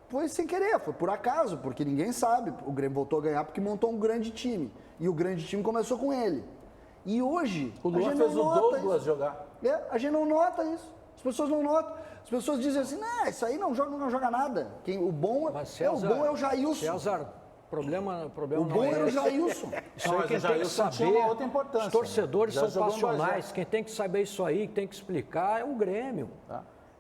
Foi sem querer, foi por acaso, porque ninguém sabe. O Grêmio voltou a ganhar porque montou um grande time. E o grande time começou com ele. E hoje... O Luan fez o Douglas jogar. A gente não nota isso. As pessoas não notam. As pessoas dizem assim, não, isso aí não joga nada. O bom é o Jailson. César, problema o bom é o Jailson. Isso aí quem tem que saber, outra importância, os torcedores né? são passionais, quem tem que saber isso aí, quem tem que explicar é o Grêmio.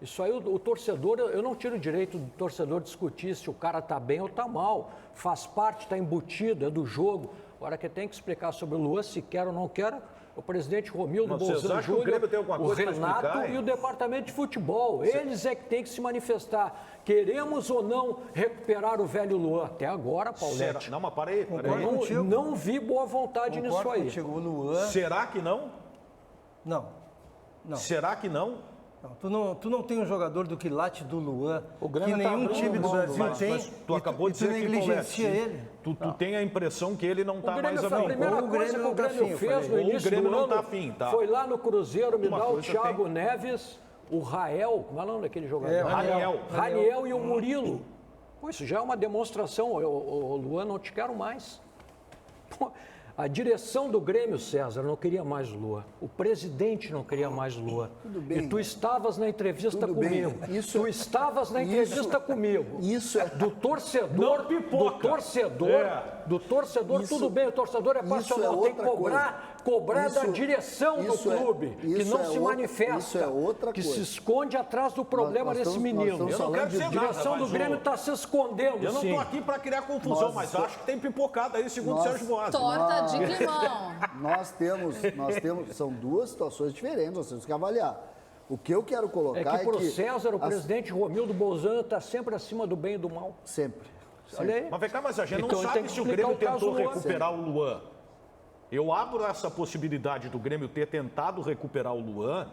Isso aí, o torcedor, eu não tiro o direito do torcedor discutir se o cara tá bem ou tá mal. Faz parte, tá embutido, é do jogo. Agora, quem tem que explicar sobre o Luan, se quer ou não quer, o presidente Romildo Bolzano Júnior, o Renato e o departamento de futebol. Eles é que tem que se manifestar. Queremos ou não recuperar o velho Luan? Até agora, Paulete. Não, mas parei. Não vi boa vontade nisso aí. Contigo, o Luan... Será que não? Não. Será que não? Não, tu não tem um jogador do quilate do Luan, que nenhum time do Brasil tem, mas tu acabou de dizer que negligencia ele. Tu tem a impressão que ele não está mais afim. A primeira coisa que o Grêmio fez no início do ano foi lá no Cruzeiro me dar o Thiago Neves, o Rael, como é o nome daquele jogador? Raniel e o Murilo. Pô, isso já é uma demonstração, o Luan, não te quero mais. Pô, a direção do Grêmio, César, não queria mais o Luan. O presidente não queria mais o Luan. Tudo bem. E tu estavas na entrevista comigo. Tu estavas na entrevista comigo. Isso é... Do torcedor, do torcedor, tudo bem, o torcedor é passional. Tem que cobrar da direção do clube, que não se manifesta, isso é outra que coisa. se esconde atrás do problema desse menino. Eu não quero dizer a direção do Grêmio está se escondendo, Eu não estou aqui para criar confusão, mas acho que tem pipocada aí, segundo o Sérgio Boas. Torta de limão. Nós temos, são duas situações diferentes, nós temos que avaliar. O que eu quero colocar é que... para o César, o presidente Romildo Bolzano está sempre acima do bem e do mal. Sempre. Olha aí. Mas vem cá, mas a gente Então, não sabe se o Grêmio tentou recuperar o Luan. Eu abro essa possibilidade do Grêmio ter tentado recuperar o Luan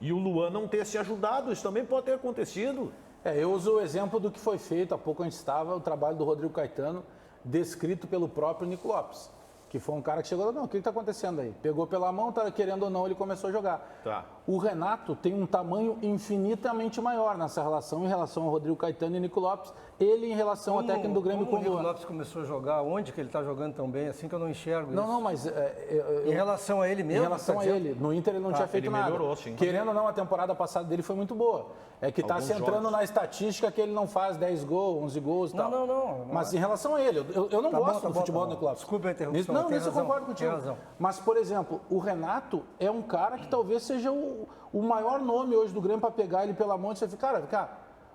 e o Luan não ter se ajudado. Isso também pode ter acontecido. Eu uso o exemplo do que foi feito, há pouco a gente estava, o trabalho do Rodrigo Caetano, descrito pelo próprio Nico Lopes, que foi um cara que chegou lá, não, o que está acontecendo aí? Pegou pela mão, querendo ou não, ele começou a jogar. Tá. O Renato tem um tamanho infinitamente maior nessa relação, em relação ao Rodrigo Caetano e Nico Lopes, ele em relação ao técnico do Grêmio com o Nico Lopes começou a jogar, onde que ele está jogando tão bem, assim que eu não enxergo isso. Não, mas... em relação a ele mesmo? Em relação a ele, no Inter ele não tinha feito nada. Melhorou, sim. Querendo ou não, a temporada passada dele foi muito boa. É que está se entrando na estatística que ele não faz 10 gols, 11 gols e tal. Não. Mas em relação a ele, eu não gosto do futebol do Nico Lopes. Desculpa a interrupção. Não, nisso eu concordo contigo. Mas, por exemplo, o Renato é um cara que talvez seja o maior nome hoje do Grêmio para pegar ele pela mão e você fica, cara,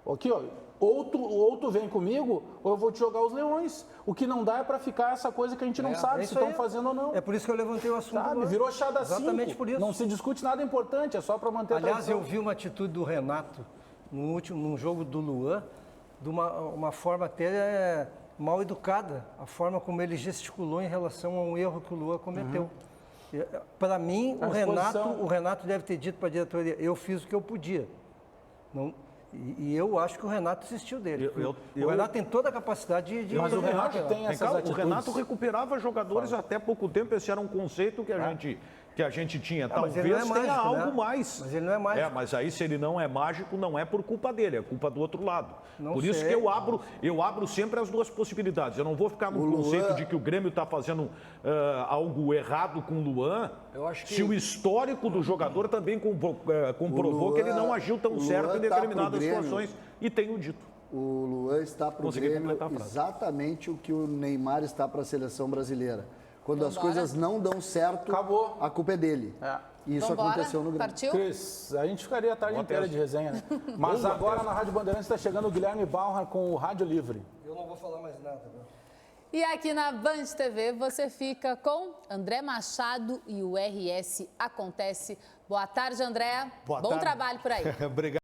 aqui, ó, ou tu vem comigo, ou eu vou te jogar os leões. O que não dá é para ficar essa coisa que a gente não sabe se estão fazendo ou não. É por isso que eu levantei o assunto. Virou chá da 5. Exatamente por isso. Não se discute nada importante, é só para manter a tradição. Eu vi uma atitude do Renato num jogo do Luan, de uma forma até mal educada, a forma como ele gesticulou em relação a um erro que o Luan cometeu. Para mim, o Renato deve ter dito para a diretoria, eu fiz o que eu podia. E eu acho que o Renato desistiu dele. O Renato tem toda a capacidade de... Mas o Renato tem essas atitudes. O Renato recuperava jogadores até pouco tempo. Esse era um conceito que a gente tinha. Talvez tenha algo mais. Mas ele não é mágico. Mas aí, se ele não é mágico, não é por culpa dele, é culpa do outro lado. Por isso que eu abro sempre as duas possibilidades. Eu não vou ficar no conceito de que o Grêmio está fazendo algo errado com o Luan, se o histórico do jogador também comprovou que ele não agiu tão certo em determinadas situações. E tenho dito. O Luan está para o Grêmio exatamente o que o Neymar está para a seleção brasileira. Quando as coisas não dão certo, a culpa é dele. E isso aconteceu no Grêmio. Partiu? Cris, a gente ficaria a tarde inteira de resenha, né? Mas agora na Rádio Bandeirantes está chegando o Guilherme Bauer com o Rádio Livre. Eu não vou falar mais nada, viu? E aqui na Band TV você fica com André Machado e o RS Acontece. Boa tarde, André. Bom trabalho por aí. Obrigado.